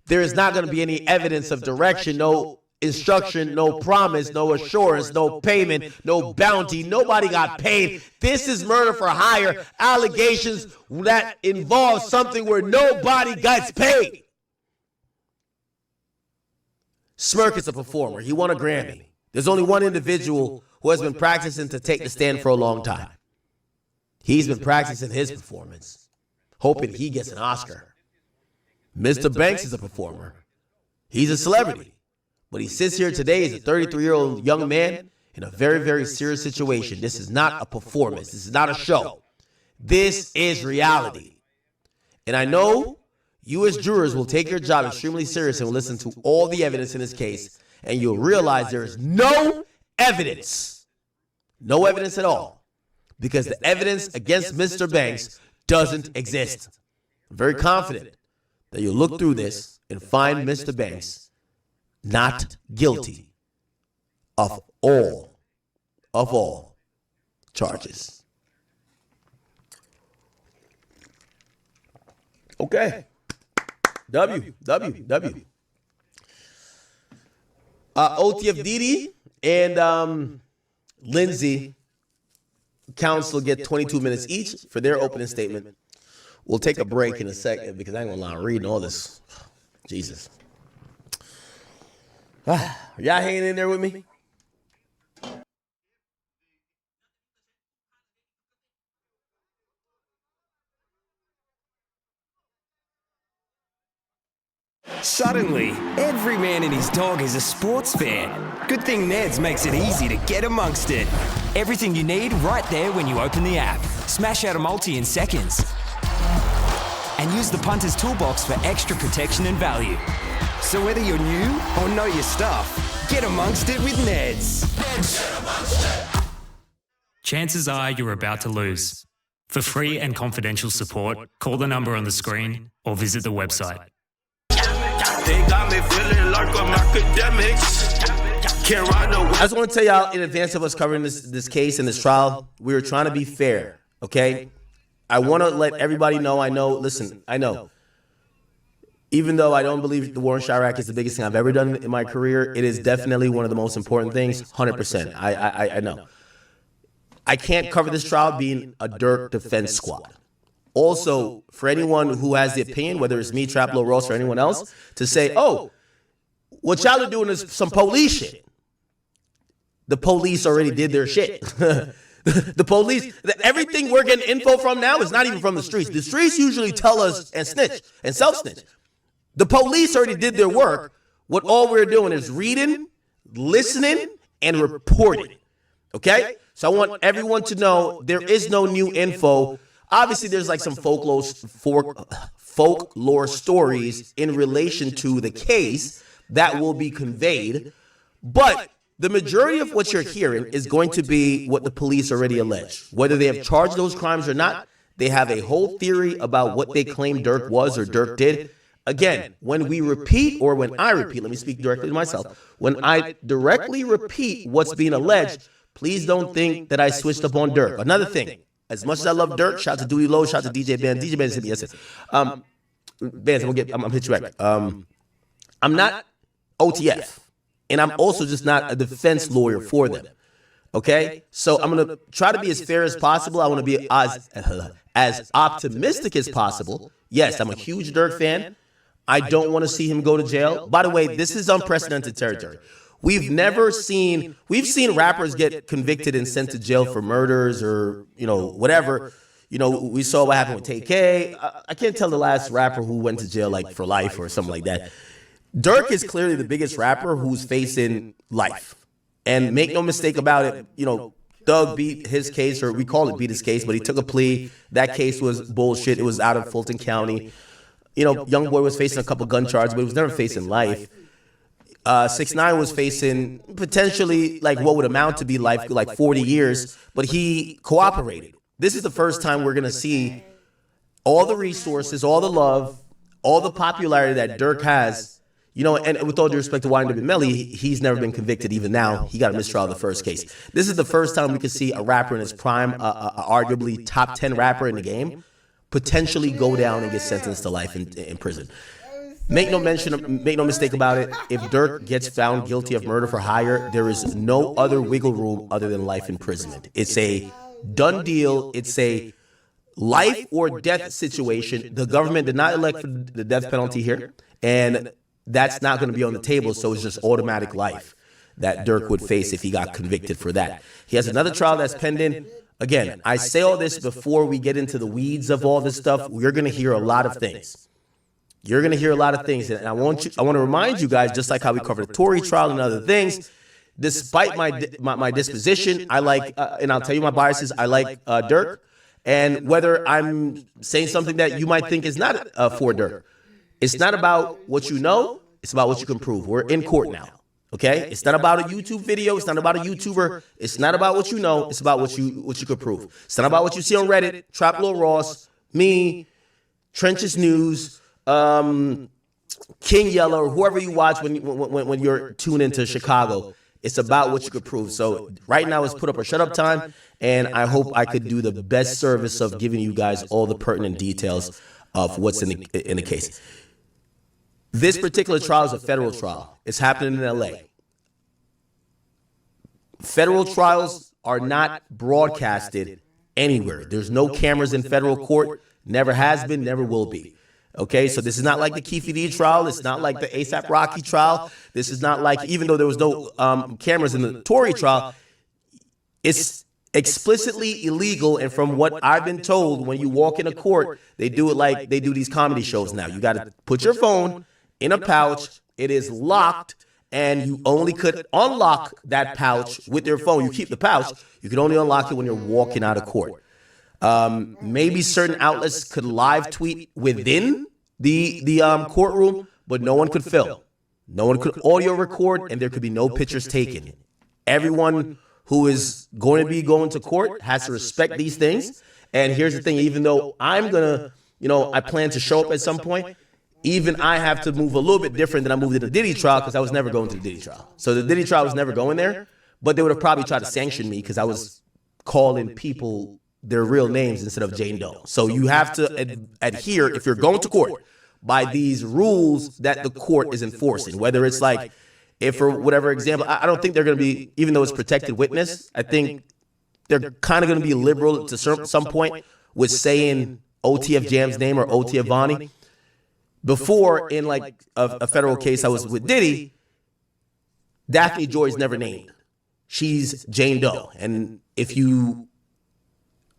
There is not going to be any evidence of direction, no instruction, no promise, no assurance, no payment, no bounty. Nobody got paid. This is murder for hire, allegations that involve something where nobody gets paid. Smirk is a performer. He won a Grammy. There's only one individual who has been practicing to take the stand for a long time. He's been practicing his performance, hoping he gets an Oscar. Mr. Banks is a performer. He's a celebrity. But he sits here today as a 33-year-old young man in a very, very serious situation. This is not a performance. This is not a show. This is reality. And I know you as jurors will take your job extremely serious and will listen to all the evidence in this case, and you'll realize there is no evidence at all, because the evidence against Mr. Banks doesn't exist. I'm very confident that you'll look through this and find Mr. Banks not guilty of all charges. Okay. W. OTF Didi and Lindsay counsel get 22 minutes each for their opening statement. We'll take a break in a second because I ain't gonna lie, I'm reading all this. Jesus. Are y'all hanging in there with me? Suddenly, every man and his dog is a sports fan. Good thing Ned's makes it easy to get amongst it. Everything you need right there when you open the app. Smash out a multi in seconds. And use the punter's toolbox for extra protection and value. So whether you're new or know your stuff, get amongst it with Ned's. Chances are you're about to lose. For free and confidential support, call the number on the screen or visit the website. They got me feeling like I'm akademikes. Can't ride no. I just want to tell y'all in advance of us covering this case and this trial, we were trying to be fair, okay? I want to let everybody know, I know. Even though I don't believe the war in Chirac is the biggest thing I've ever done in my career, it is definitely one of the most important things, 100%. I know. I can't cover this trial being a Durk defense squad. Also, for anyone who has the opinion, whether it's me, Traplo Ross, or anyone else, to say, oh, what y'all are doing is some police shit. The police already did their shit. The police, everything we're getting info from now is not even from the streets. The streets usually tell us and snitch and self-snitch. The police already did their work. What all we're doing is reading, listening, and reporting. Okay? So I want everyone to know there is no new info. Obviously, there's like some folklore stories in relation to the case that will be conveyed. But the majority of what you're hearing is going to be what the police already allege. Whether they have charged those crimes or not, they have a whole theory about what they claim Durk was or Durk did. Again, when we repeat, or when I repeat, let me speak directly to myself. When I directly repeat what's being alleged, please don't think that I switched up on Durk. Another thing, as much as I love Durk, shout to Dewey Lowe, shout to DJ Ben. DJ Ben said yes. Vance, I'm gonna hit you back. I'm not OTF, and I'm also just not a defense lawyer for them. Okay, so I'm gonna try to be as fair as possible. I want to be as optimistic as possible. Yes, I'm a huge Durk fan. I don't want to see him go to jail. By the way, this is unprecedented territory. We've seen rappers get convicted and sent to jail for murders or, whatever. We saw what happened with Tay-K. I can't tell the last rapper who went to jail like for life or something like that. Durk is clearly the biggest rapper who's facing life. And make no mistake about it, Thug beat his case, or we call it beat his case, but he took a plea. That case was bullshit. It was out of Fulton County. Young Boy was facing a couple gun charges, but he was never facing life. 6ix9ine was facing potentially like what would amount to be life, like 40 years, but he cooperated. This is the first time we're going to see all the resources, all the love, all the popularity that Durk has. And with all due respect to YNW Melly, he's never been convicted even now. He got a mistrial in the first case. This is the first time we could see a rapper in his prime, arguably top 10 rapper in the game, potentially go down and get sentenced to life in prison. Make no mistake about it. If Durk gets found guilty of murder for hire, there is no other wiggle room other than life imprisonment. It's a done deal. It's a life or death situation. The government did not elect for the death penalty here, and that's not going to be on the table, so it's just automatic life that Durk would face if he got convicted for that. He has another trial that's pending. Again, I say all this before we get into the weeds of all this stuff. You're going to hear a lot of things. You're going to hear a lot of things, and I want to remind you guys, just like how we covered the Tory trial and other things, despite my disposition, I like, and I'll tell you my biases, I like Durk, and whether I'm saying something that you might think is not for Durk, it's not about what you know, it's about what you can prove. We're in court now, okay? It's not about a YouTube video, it's not about a YouTuber, it's not about what you know, it's about what you could prove. It's not about what you see on Reddit, Traplo Ross, me, Trenches News, King Yellow, or whoever you watch when you're tuned into Chicago. It's about what you could prove. So right now it's put up or shut up time, and I hope I could do the best service of giving you guys all the pertinent details of what's in the case. This particular trial is a federal trial. It's happening in LA. Federal trials are not broadcasted anywhere. There's no cameras in federal court. Never has been, never will be. Okay, so this is not like the Keefe D trial. It's not like the ASAP Rocky trial. This is not like, even though there was no cameras in the Tory trial, it's explicitly illegal. And from what I've been told, when you walk in a court, they do it like they do these comedy shows now. You got to put your phone in a pouch. It is locked, and you only could unlock that pouch with your phone. You keep the pouch. You can only unlock it when you're walking out of court. Maybe certain outlets could live tweet within the courtroom, but no one could film. No one could audio record, and there could be no pictures taken. Everyone who is going to be going to court has to respect these things. And here's the thing, even though I'm going to, I plan to show up at some point, even I have to move a little bit different than I moved to the Diddy trial, because I was never going to the Diddy trial. So the Diddy trial was never going there, but they would have probably tried to sanction me because I was calling people their real names instead of Jane Doe. So you have to adhere, if you're going to court, by these rules that the court is enforcing. Whether it's like, if for whatever example, I don't think they're going to be, even though it's protected witness, I think they're kind of going to be liberal to some point with saying OTF Jam's name or OTF Vonnie. Before, in like a federal case I was with Diddy, Daphne Joy is never named. She's Jane Doe. And if you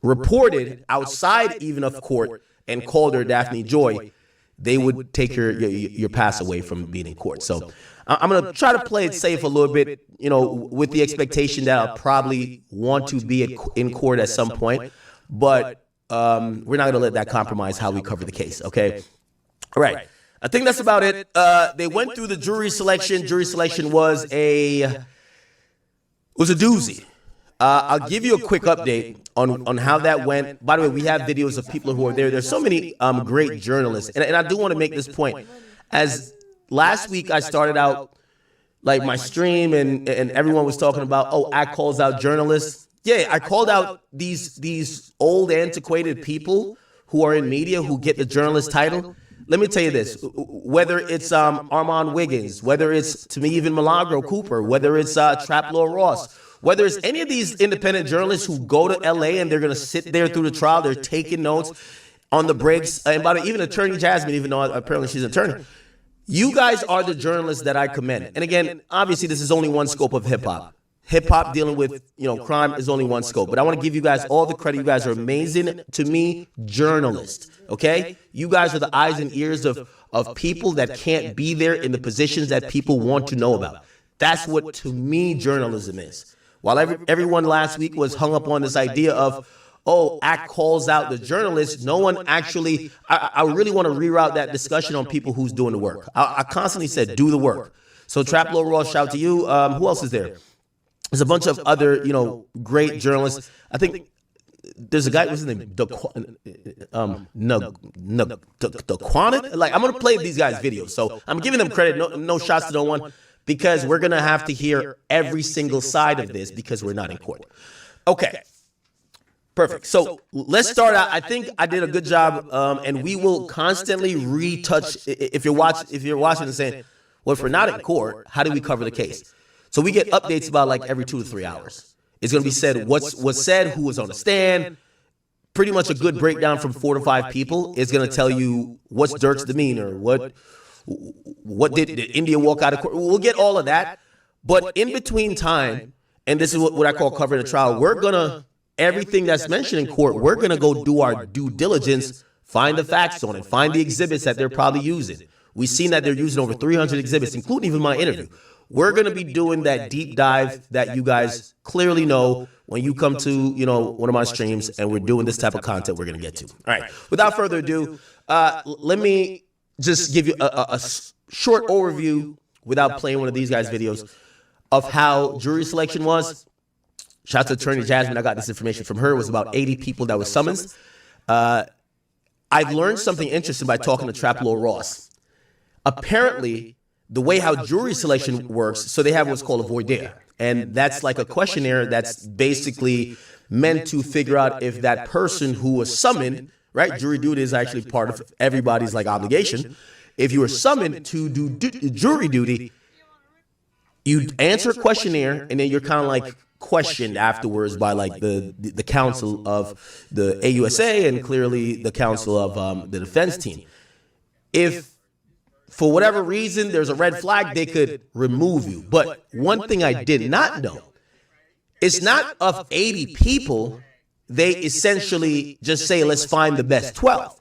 reported outside even of court and called her Daphne Joy, they would take your pass away from being in court. So I'm going to try to play it safe a little bit, with the expectation that I'll probably want to be in court at some point. But we're not going to let that compromise how we cover the case, okay? All right. I think that's about it. They went through the jury selection. Jury selection was a doozy. I'll give you a quick update on how that went. By the way, we have videos of people who are there. There's so many great journalists. And I do want to make this point. As last week I started out like my stream and everyone was talking about, I calls out journalists. Yeah, I called out these old antiquated people who are in media who get the journalist title. Let me tell you this, whether it's Armand Wiggins, whether it's, to me, even Milagro Cooper, whether it's Traplow Ross, whether it's any of these independent journalists who go to L.A. and they're going to sit there through the trial, they're taking notes on the breaks, and by the way, even Attorney Jasmine, even though apparently she's an attorney, you guys are the journalists that I commend. And again, obviously, this is only one scope of hip-hop. Hip-hop dealing with, crime is only one scope. But I want to give you guys all the credit. You guys are amazing, to me, journalists, okay? You guys are the eyes and ears of people that can't be there in the positions that people want to know about. That's what, to me, journalism is. While everyone last week was hung up on this idea of, ACT calls out the journalists, no one actually, I really want to reroute that discussion on people who's doing the work. I constantly said, do the work. So Traplow Ross, shout to you. Who else is there? There's a bunch of other, great journalists. I think there's a guy, what's his name? Daquanit? Like, I'm going to play these guys' videos. So I'm giving them credit. No shots to no one, because we're going to have to hear every single side of this because we're not in court. Okay. Perfect. So let's start out. I think I did a good job, and we will constantly retouch. If you're watching and saying, well, if we're not in court, how do we cover the case? So we get updates about like every 2 to 3 hours. It's going to be said what's said, who was on the stand. Pretty much a good breakdown from 4 to 5 people is going to tell you what's Durk's demeanor, what did India walk out of court. We'll get all of that. But in between time, and this is what I call covering the trial, we're going to, everything that's mentioned in court, we're going to go do our due diligence, find the facts on it, find the exhibits that they're probably using. We've seen that they're using over 300 exhibits, including even my interview. We're going to be doing that deep dive that you guys clearly know when you come to, one of my streams, and we're doing this type of content we're going to get to. All right. Without further ado, let me just give you a short overview without playing one of these guys' videos of how jury selection was. Shout out to Attorney Jasmine. I got this information from her. It was about 80 people that was summoned. I've learned something interesting by talking to Trap Lord Ross. Apparently, the way how jury selection works, so they have what's called a voir dire. And that's like a questionnaire that's basically meant to figure out if that person who was summoned, right? Jury duty is actually part of everybody's like obligation. If you were summoned to do jury duty, you answer a questionnaire and then you're kind of like questioned afterwards by like the counsel of the AUSA and clearly the counsel of the defense team. If for whatever reason there's a red flag, they could remove you. But one thing I did not know, it's not of 80 people, they essentially just say, let's find the best 12.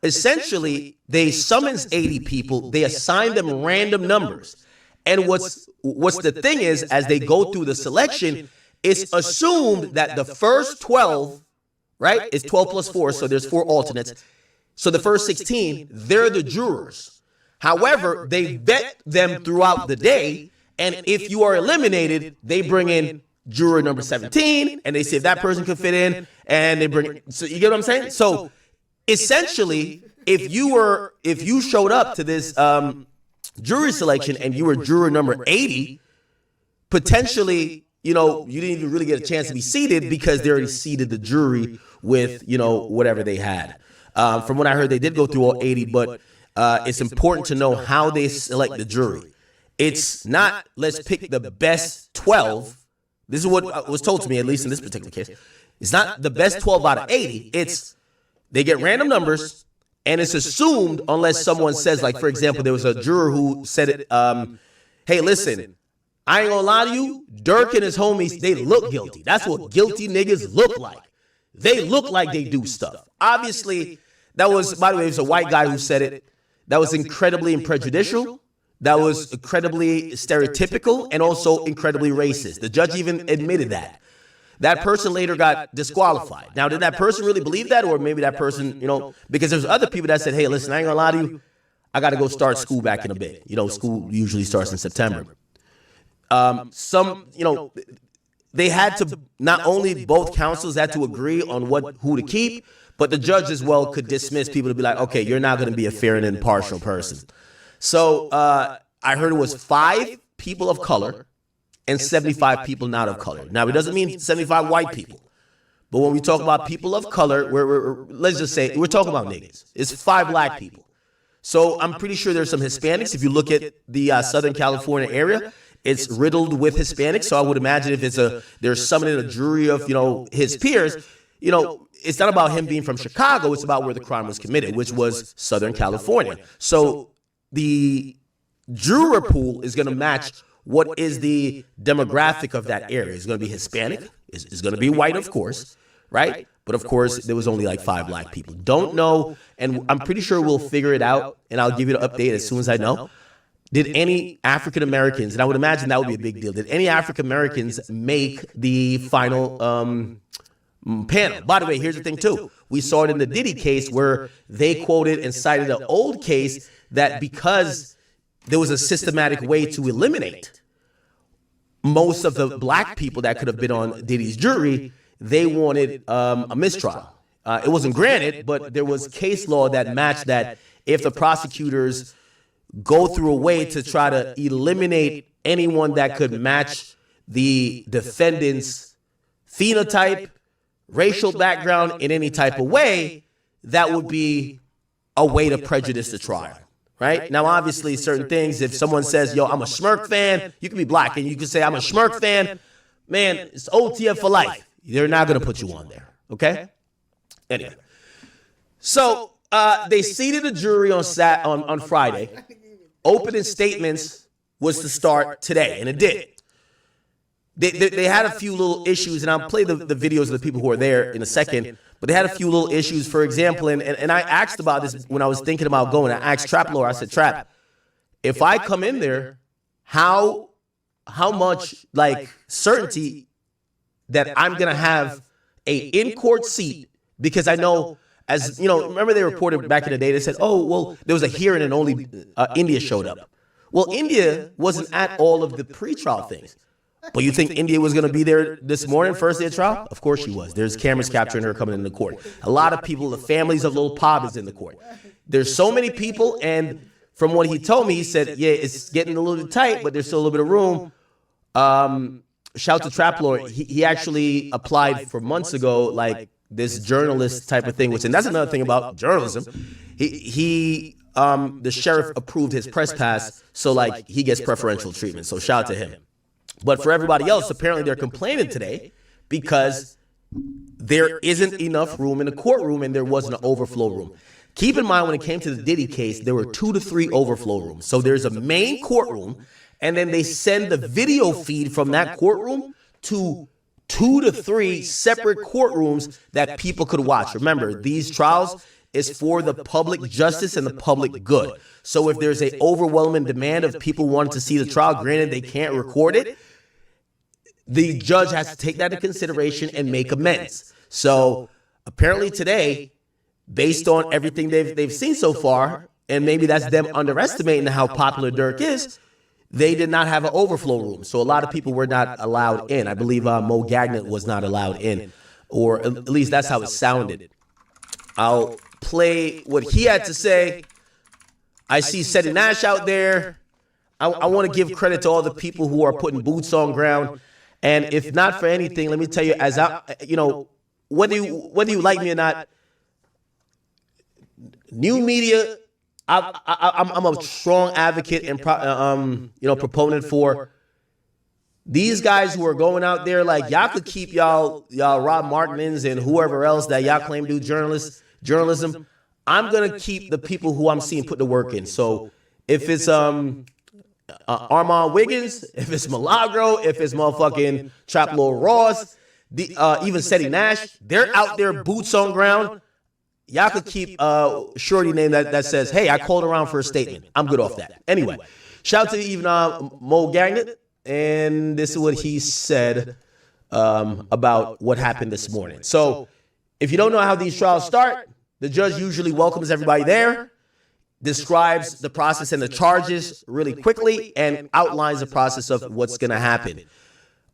Essentially, they summons 80 people, they assign them random numbers. And what's the thing is, as they go through the selection, it's assumed that the first 12, right, is 12 plus 4, so there's 4 alternates. So the first 16, they're the jurors. However, they vet them throughout the day, and if you are eliminated, they bring in juror number 17, and they see if that person could fit in, and they bring, so you get what I'm saying? So essentially, if you showed up to this jury selection and you were juror number 80, potentially, you know, you didn't even really get a chance to be seated because they already seated the jury with, you know, whatever they had. From what I heard, they did go through all 80, but it's important to know how they select the jury. It's not, let's pick the best 12. This is what was told to me, at least in this particular case. It's not the best 12 out of 80. It's, they get random numbers, and it's assumed unless someone says, like, for example, there was a juror who said it, hey, listen, I ain't gonna lie to you, Durk and his homies, they look guilty. That's what guilty niggas look like. They look like they do stuff. Obviously, that was, by the way, it was a white guy who said it. That was incredibly prejudicial. That was incredibly stereotypical and also incredibly racist. The judge even admitted that. That person later got disqualified. Now, did that person really believe that? Or maybe that person, you know, because there's other people that said, hey, listen, I ain't gonna lie to you, I gotta go start school back in a bit. You know, school usually starts in September. Some, you know, they had to, not only both counsels had to agree on who to keep, but the judge as well could dismiss people to be like, okay, you're not gonna be a fair and impartial person. So I heard it was 5 people of color and 75 people not of color. Now, it doesn't mean 75 white people. But when we talk about people of color, let's just say, we're talking about niggas. It's 5 black people. So I'm pretty sure there's some Hispanics. If you look at the Southern California area, it's riddled with Hispanics. So I would imagine if they're summoning a jury of, you know, his peers, you know, it's not about him being from Chicago. It's about where the crime was committed, which was Southern California. So the juror pool is going to match what is the demographic of that area. It's going to be Hispanic. It's going to be white, of course, right? But of course, there was only like 5 black people. Don't know, and I'm pretty sure we'll figure it out, and I'll give you an update as soon as I know. Did any African Americans, and I would imagine that would be a big deal, did any African Americans make the final panel? By the way, here's the thing too. We saw it in the Diddy case where they quoted and cited an old case that because there was a systematic way to eliminate most of the black people that could have been on Diddy's jury, they wanted a mistrial. It wasn't granted, but there was case law that matched that if the prosecutors go through a way to try to eliminate anyone that could match the defendant's phenotype, racial background in any type of way, that would be a way to prejudice the trial. Right? Now, obviously, certain things, if someone says, yo, I'm a Schmirk fan, you can be black, and you can say, I'm a Schmirk fan, man, it's OTF for life. They're not going to put you on there, okay? Anyway. So, they seated a jury on Friday. Opening statements was to start today, and it did. They had a few little issues, and I'll play the videos of the people who are there in a second, but they had a few little issues. For example, and I asked about this when I was thinking about going. I asked Trap Lord, I said, Trap, if I come in there, how much, like, certainty that I'm going to have a in-court seat? Because I know, as, you know, remember they reported back in the day, they said, oh, well, there was a hearing and only India showed up. Well, India wasn't at all of the pretrial things. But you think India was going to be there this morning, first day of trial? Of course she was. There's cameras capturing her coming into court. A lot of people, the families of Lil Pop is in the court. There's so many people, and from what he told me, he said, yeah, it's getting a little bit tight, but there's still a little bit of room. Shout to Trap Lord. He actually applied for months ago, like this journalist type of thing, and that's another thing about journalism. The sheriff approved his press pass, so like he gets preferential treatment. So shout out to him. But for everybody else, apparently they're complaining today because there isn't enough room in the courtroom and there wasn't an overflow room. Keep in mind, when it came to the Diddy case, there were 2 to 3 overflow rooms. So there's a main courtroom, and then they send the video feed from that courtroom to 2 to 3 separate courtrooms that people could watch. Remember, these trials is for the public justice and the public good. So if there's an overwhelming demand of people wanting to see the trial, granted they can't record it, the judge has to take that into consideration and make amends. So apparently today, based on everything they've seen so far, and maybe that's them underestimating how popular Durk is, they did not have an overflow room. So a lot of people were not allowed in. I believe Mo Gagnon was not allowed in, or at least that's how it sounded. I'll play what he had to say. I see Seti Nash out there. I want to give credit to all the people who are putting boots on ground. And if not for anything, let me tell you, as whether you like me or not, new media, I'm a strong advocate and proponent for these guys who are going out there. Like, y'all could keep y'all Rob Martinens and whoever else that y'all claim do journalism. I'm gonna keep the people who I'm seeing put the work in. So if it's Armand Wiggins, if it's Milagro, if it's motherfucking Trap Lord Ross, even Seti Nash, they're out there boots on ground. Y'all could keep shorty name that says, hey, I called around for a statement. I'm good off that. Anyway, shout out to even Mo Gagnon, and this is what he said about what happened this morning. So if you don't know how these trials start, the judge usually welcomes everybody there, describes the process and the charges really quickly, and outlines the process of what's going to happen.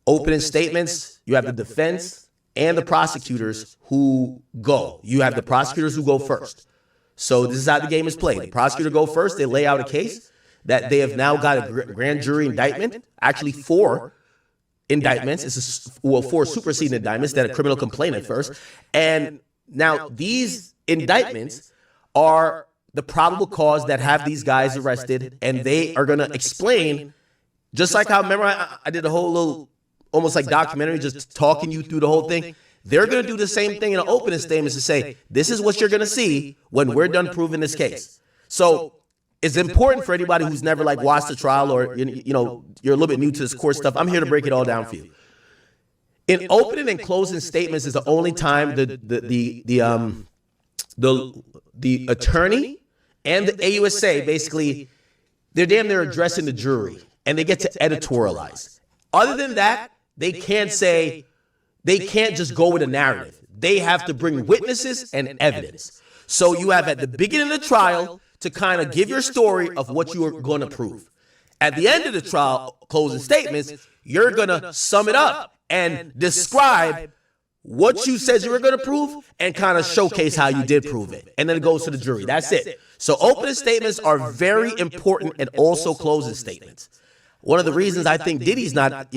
Opening statements, you have the defense and the prosecutors who go. You have the prosecutors who go first. So this is how the game is played. The prosecutor go first. They lay out a case that they have now got a grand jury indictment, actually 4 indictments. It's 4 superseding indictments that a criminal complaint at first. And now these indictments are the probable cause that have these guys arrested, and they are going to explain, just like how, remember I did a whole little, almost like documentary, just talking you through the whole thing. They're going to do the same thing in an opening statement to say, this is what you're going to see when we're done proving this case. So it's important for anybody who's never like watched the trial, or you're a little bit new to this court stuff. I'm here to break it all down for you. In opening and closing statements is the only time the attorney and the AUSA, basically, they're damn near addressing the jury, and they get to editorialize. Other than that, they can't just go with a narrative. They have to bring witnesses and evidence. So you have at the beginning of the trial to kind of give your story of what you are going to prove. At the end of the trial, closing statements, you're going to sum it up and describe what you said you were going to prove and kind of showcase how you did prove it. And then it goes to the jury. That's it. So opening statements are very important, and also closing statements. One of the reasons I think Diddy's not,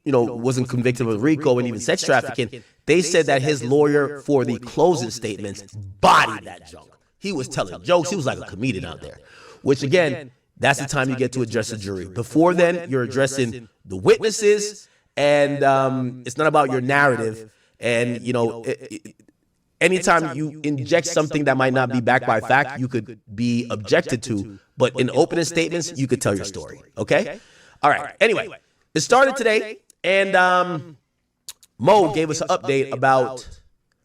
wasn't convicted of RICO and even sex trafficking, they said that his lawyer for the closing statements bodied that junk. He was telling jokes. He was like a comedian out there, which again, that's the time you get to address the jury. Before then, you're addressing the witnesses, and it's not about your narrative. And, anytime you inject something that might not be backed by fact, you could be objected to. But in opening statements, you could tell your story. Okay? All right. Anyway, it started today, and Mo gave us an update about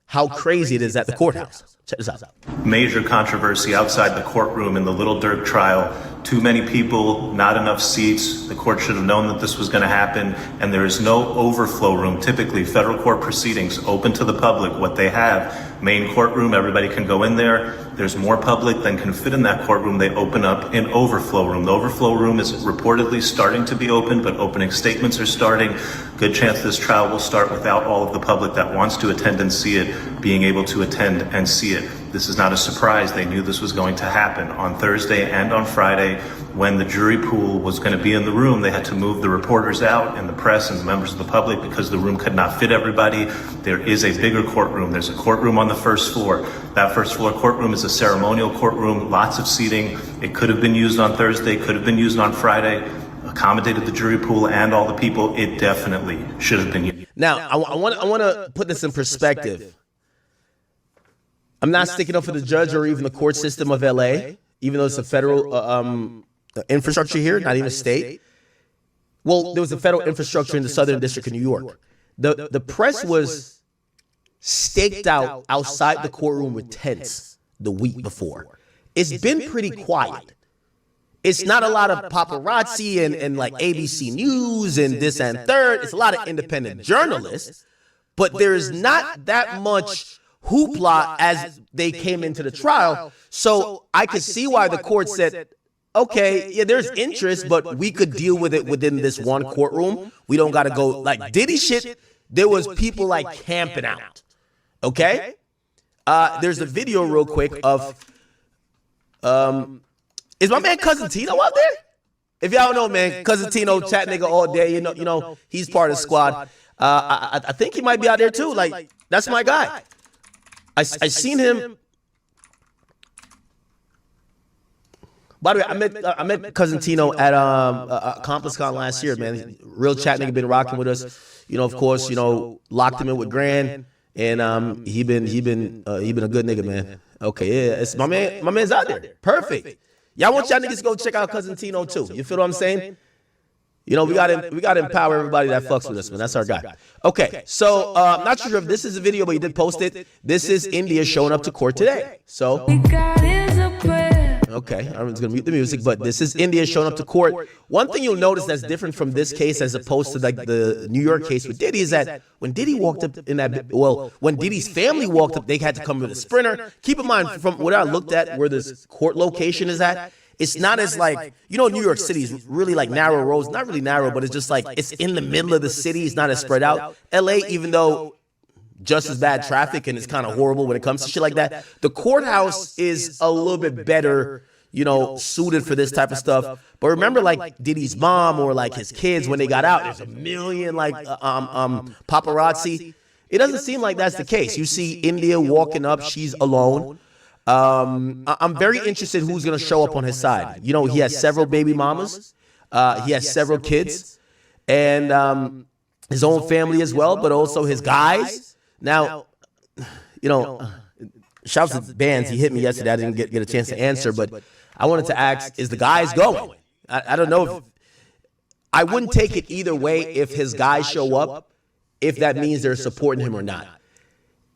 how crazy it is at the courthouse. Check this out. Major controversy outside the courtroom in the Little Durk trial. Too many people, not enough seats. The court should have known that this was going to happen, and there is no overflow room. Typically, federal court proceedings open to the public. What they have, main courtroom, everybody can go in there. There's more public than can fit in that courtroom. They open up an overflow room. The overflow room is reportedly starting to be open, but opening statements are starting. Good chance this trial will start without all of the public that wants to attend and see it being able to attend and see it. This is not a surprise. They knew this was going to happen. On Thursday and on Friday, when the jury pool was going to be in the room, they had to move the reporters out and the press and the members of the public because the room could not fit everybody. There is a bigger courtroom. There's a courtroom on the first floor. That first floor courtroom is a ceremonial courtroom, lots of seating. It could have been used on Thursday, could have been used on Friday, accommodated the jury pool and all the people. It definitely should have been used. Now, I want to put this in perspective. I'm not sticking up for the judge or even the court system of LA, even though it's a federal infrastructure here, not even state. Well, there was a federal infrastructure in the Southern District of New York. The press was staked out outside the courtroom with tents the week before. It's been pretty quiet. It's not a lot of paparazzi and like ABC News and this and third. It's a lot of independent journalists, but there is not that much hoopla as they came into the trial. So I could see why the court said, okay, yeah, there's interest, but we could deal with it within this one courtroom. We don't got to go like Diddy shit. There was people like camping out. Okay. There's a video real quick of, is my man Cousin Tino out there? If y'all don't know, man, Cousin Tino, chat nigga all day, you know, he's part of the squad. I think he might be out there too. Like, that's my guy. I seen him. By the way, I met Cousin Tino at AccomplishCon last year, man. Real chat nigga, been rocking with us. You know, of course, you know, locked him in with Grand, and he been a good nigga, man. Okay, yeah, it's my man's out there. Perfect. Y'all want y'all niggas to go check out Cousin Tino too. You feel what I'm saying? You know, we got to empower everybody that fucks with us, man. That's our guy. Okay, so I'm not sure if this is a video, but he did post it. This is India showing up to court today. So, okay, I'm just gonna mute the music, but this is India showing up to court. One thing you'll notice that's different from this case as opposed to like the New York case with Diddy is that when Diddy walked up in that, well, when Diddy's family walked up, they had to come with a Sprinter. Keep in mind, from what I looked at, where this court location is at, it's not as like, you know, New York City is really like narrow roads, not really narrow, but it's just like, it's in the middle of the city. It's not as spread out. LA, even though just as bad traffic and it's kind of horrible when it comes to shit like that, the courthouse is a little bit better, you know, suited for this type of stuff. But remember, like Diddy's mom or like his kids, when they got out, there's a million like paparazzi. It doesn't seem like that's the case. You see India walking up, she's alone. I'm very interested who's going to show up on his side. You know, he has several baby mamas. He has several kids and his own family as well, but also his guys. Now, you know, shouts to Bands. He hit me yesterday. I didn't get a chance to answer, but I wanted to ask, is the guys going? I don't know if I wouldn't take it either way if his guys show up, if that means they're supporting him or not.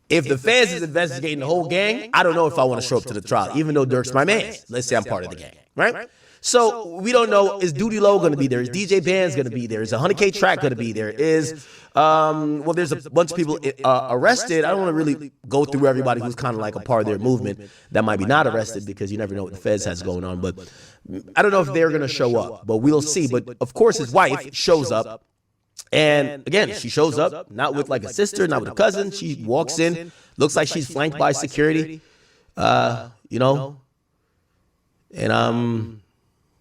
If the feds is investigating the whole gang, I don't know if I want to show up to the trial, even though Durk's my man. Let's say I'm part of the gang, right? So we don't know, is Duty Low going to be there? Is DJ Band's going to be there? Is 100K Track going to be there? Is, well, there's a bunch of people arrested. I don't want to really go through everybody who's kind of like a part of their movement that might be not arrested because you never know what the feds has going on. But I don't know if they're going to show up, but we'll see. But of course, his wife shows up. And again, she shows up, not with like a sister, not with a cousin. She walks in, looks like she's flanked by security, you know, and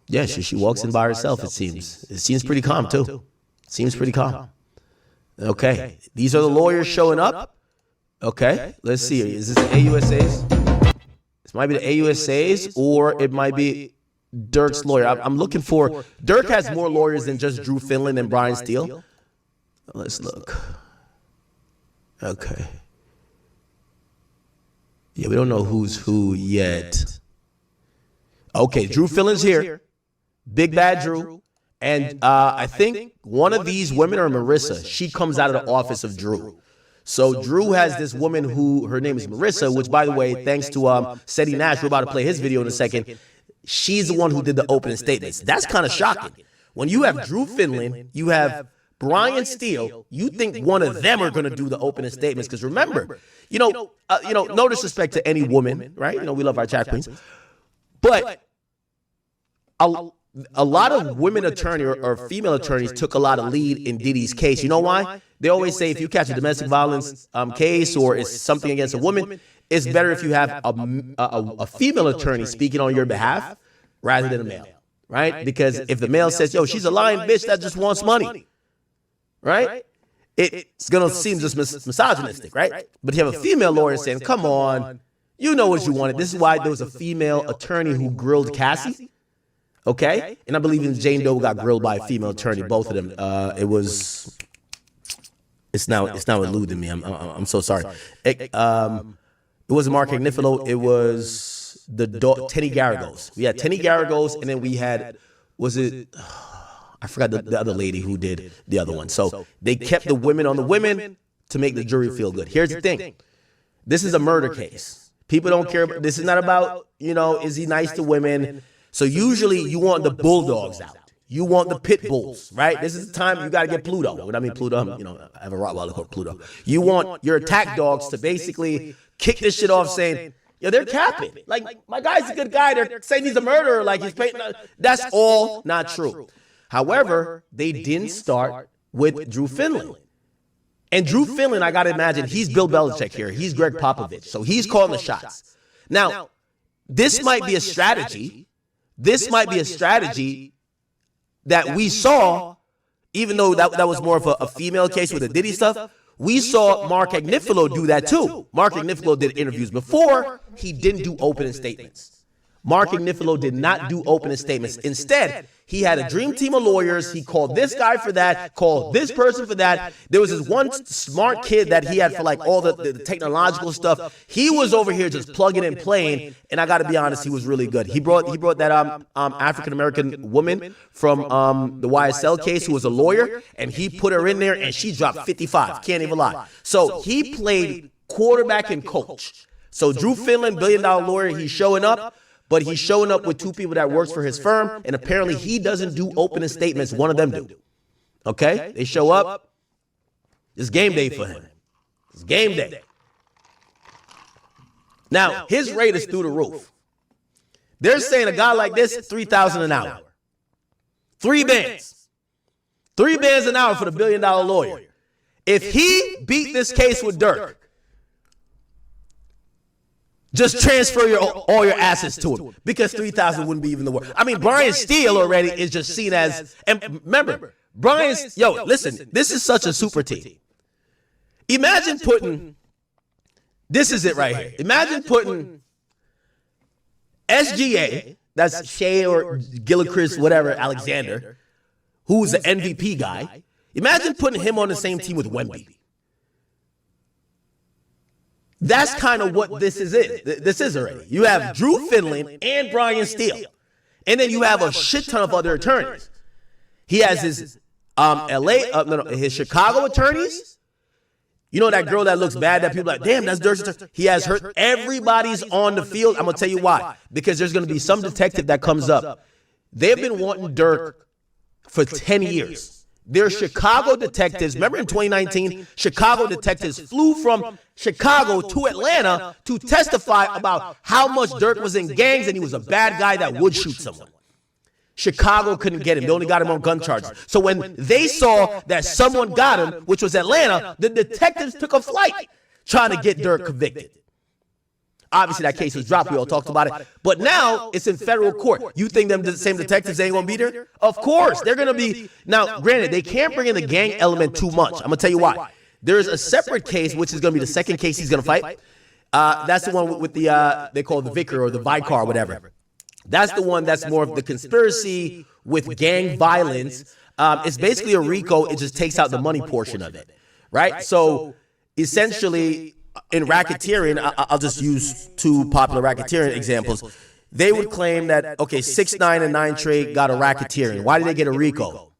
yeah, she walks in by herself, it seems. It seems pretty calm, too. Seems pretty calm. Okay, these are the lawyers showing up. Okay, let's see. Is this the AUSAs? This might be the AUSAs, or it might be Durk's lawyer. I'm looking for... Durk has more lawyers than just Drew Finland and Brian Steele. Let's look. Okay. Yeah, we don't know who's who yet. Okay, Drew Finland's here. Big Bad Drew. And I think one of these women are Marissa. She comes out of the office of Drew. So Drew has this woman who, her name is Marissa, which, by the way, thanks to Seti Nash, we're about to play his video in a second. She's the one who did the opening statements. That's kind of shocking. When you have Drew Finland, you have Brian Steele, you think one of them are going to do the opening statements. Because remember, no disrespect to any woman, right? We love our chat queens. But a lot of women attorneys or female attorneys took a lot of lead in Diddy's case. You know why? They always say if you catch a domestic violence case or it's something against a woman, it's better if you have a female attorney speaking on your behalf rather than a male, right? Because if the male says, yo, she's a lying bitch that just wants money, right? It's going to seem just misogynistic, right? But you have a female lawyer saying, come on, you know what you wanted. This is why there was a female attorney who grilled Cassie. Okay? And I believe in Jane Doe got grilled by a female attorney, both of them. It's now eluding me. I'm so sorry. It wasn't Mark Agnifilo. It was Tenny Garagos. We had Tenny Garagos, and then we had, I forgot the other lady who did the other one. So they kept the women on the women to make the jury feel good. Here's the thing. This is a murder case. People don't care. This is not about, is he nice to women? So usually you want the bulldogs out. You want the pit bulls, right? This is the time you got to get Pluto. When I mean Pluto, I have a Rottweiler called Pluto. You want your attack dogs to basically kick this shit off saying, yo, they're capping. Like, my guy's a good guy. They're saying he's a murderer. Like, he's paying. That's all not true. However, they didn't start with Drew Finland. And Drew Finland, I got to imagine, he's Bill Belichick here. He's Greg Popovich. So he's calling the shots. Now, this might be a strategy. This might be a strategy that we saw, even though that was more of a female case with the Diddy stuff. We saw Mark Agnifilo do that too. Mark Agnifilo did interviews before. He didn't do opening statements. Mark Agnifilo did not do opening statements. Instead, he had a dream team of lawyers. He called this guy for that, called this person for that. There was this one smart kid that he had for like all the technological stuff. He was over here just plugging and playing, and I got to be honest, he was really good. He brought that African-American woman from the YSL case who was a lawyer, and he put her in there, and she dropped 55. Can't even lie. So he played quarterback and coach. So Drew Finland, billion-dollar lawyer, he's showing up. But he's showing up with two people that works for his firm, and apparently he doesn't do opening statements. One of them do. Okay? They show up. It's game day for him. It's game day. Now, his rate is through the roof. They're saying a guy like this, $3,000 an hour. 3 bands. 3 bands an hour for the billion-dollar lawyer. If he beat this case with Durk, just transfer all your assets to him, because 3,000 wouldn't be even the word. I mean, Brian Steele already is just seen as, and remember, listen, this is such a super team. Imagine putting, this is it right here. Imagine putting SGA, that's Shea or Gilchrist, whatever, Alexander, who's the MVP guy. Imagine putting him on the same team with Wemby. That's kind of what this is. This is already. You have Drew Finland and Brian Steele. And then you have a shit ton of other attorneys. He has his his Chicago attorneys. You know that girl that looks bad that people are like, damn, that's Dirk's. He has her. Everybody's on the field. I'm going to tell you why. Because there's going to be some detective that comes up. They've been wanting Durk for 10 years. They're Chicago detectives. Remember in 2019, Chicago detectives flew from Chicago to Atlanta to testify about how much Durk was in gangs and he was a bad guy that would shoot someone. Chicago couldn't get him. They only got him on gun charges. So when they saw that someone got him, which was Atlanta, the detectives took a flight trying to get Durk convicted. Obviously, that case was dropped. We all talked about it. But now it's in federal court. You think them the same detectives ain't going to be there? Of course. They're going to be. Now, granted, they can't bring in the gang element too much. I'm going to tell you why. There's a separate case, which is going to be the second case he's going to fight. That's the one with the, they call it the vicar or the vicar or whatever. That's the one that's more of the conspiracy with gang violence. It's basically a RICO. It just takes out the money portion of it. Right? So essentially, in racketeering, I'll just use 2 popular racketeering examples. They would claim that, okay, 6 9 and 9 Trade got a racketeering. Why did they get a RICO?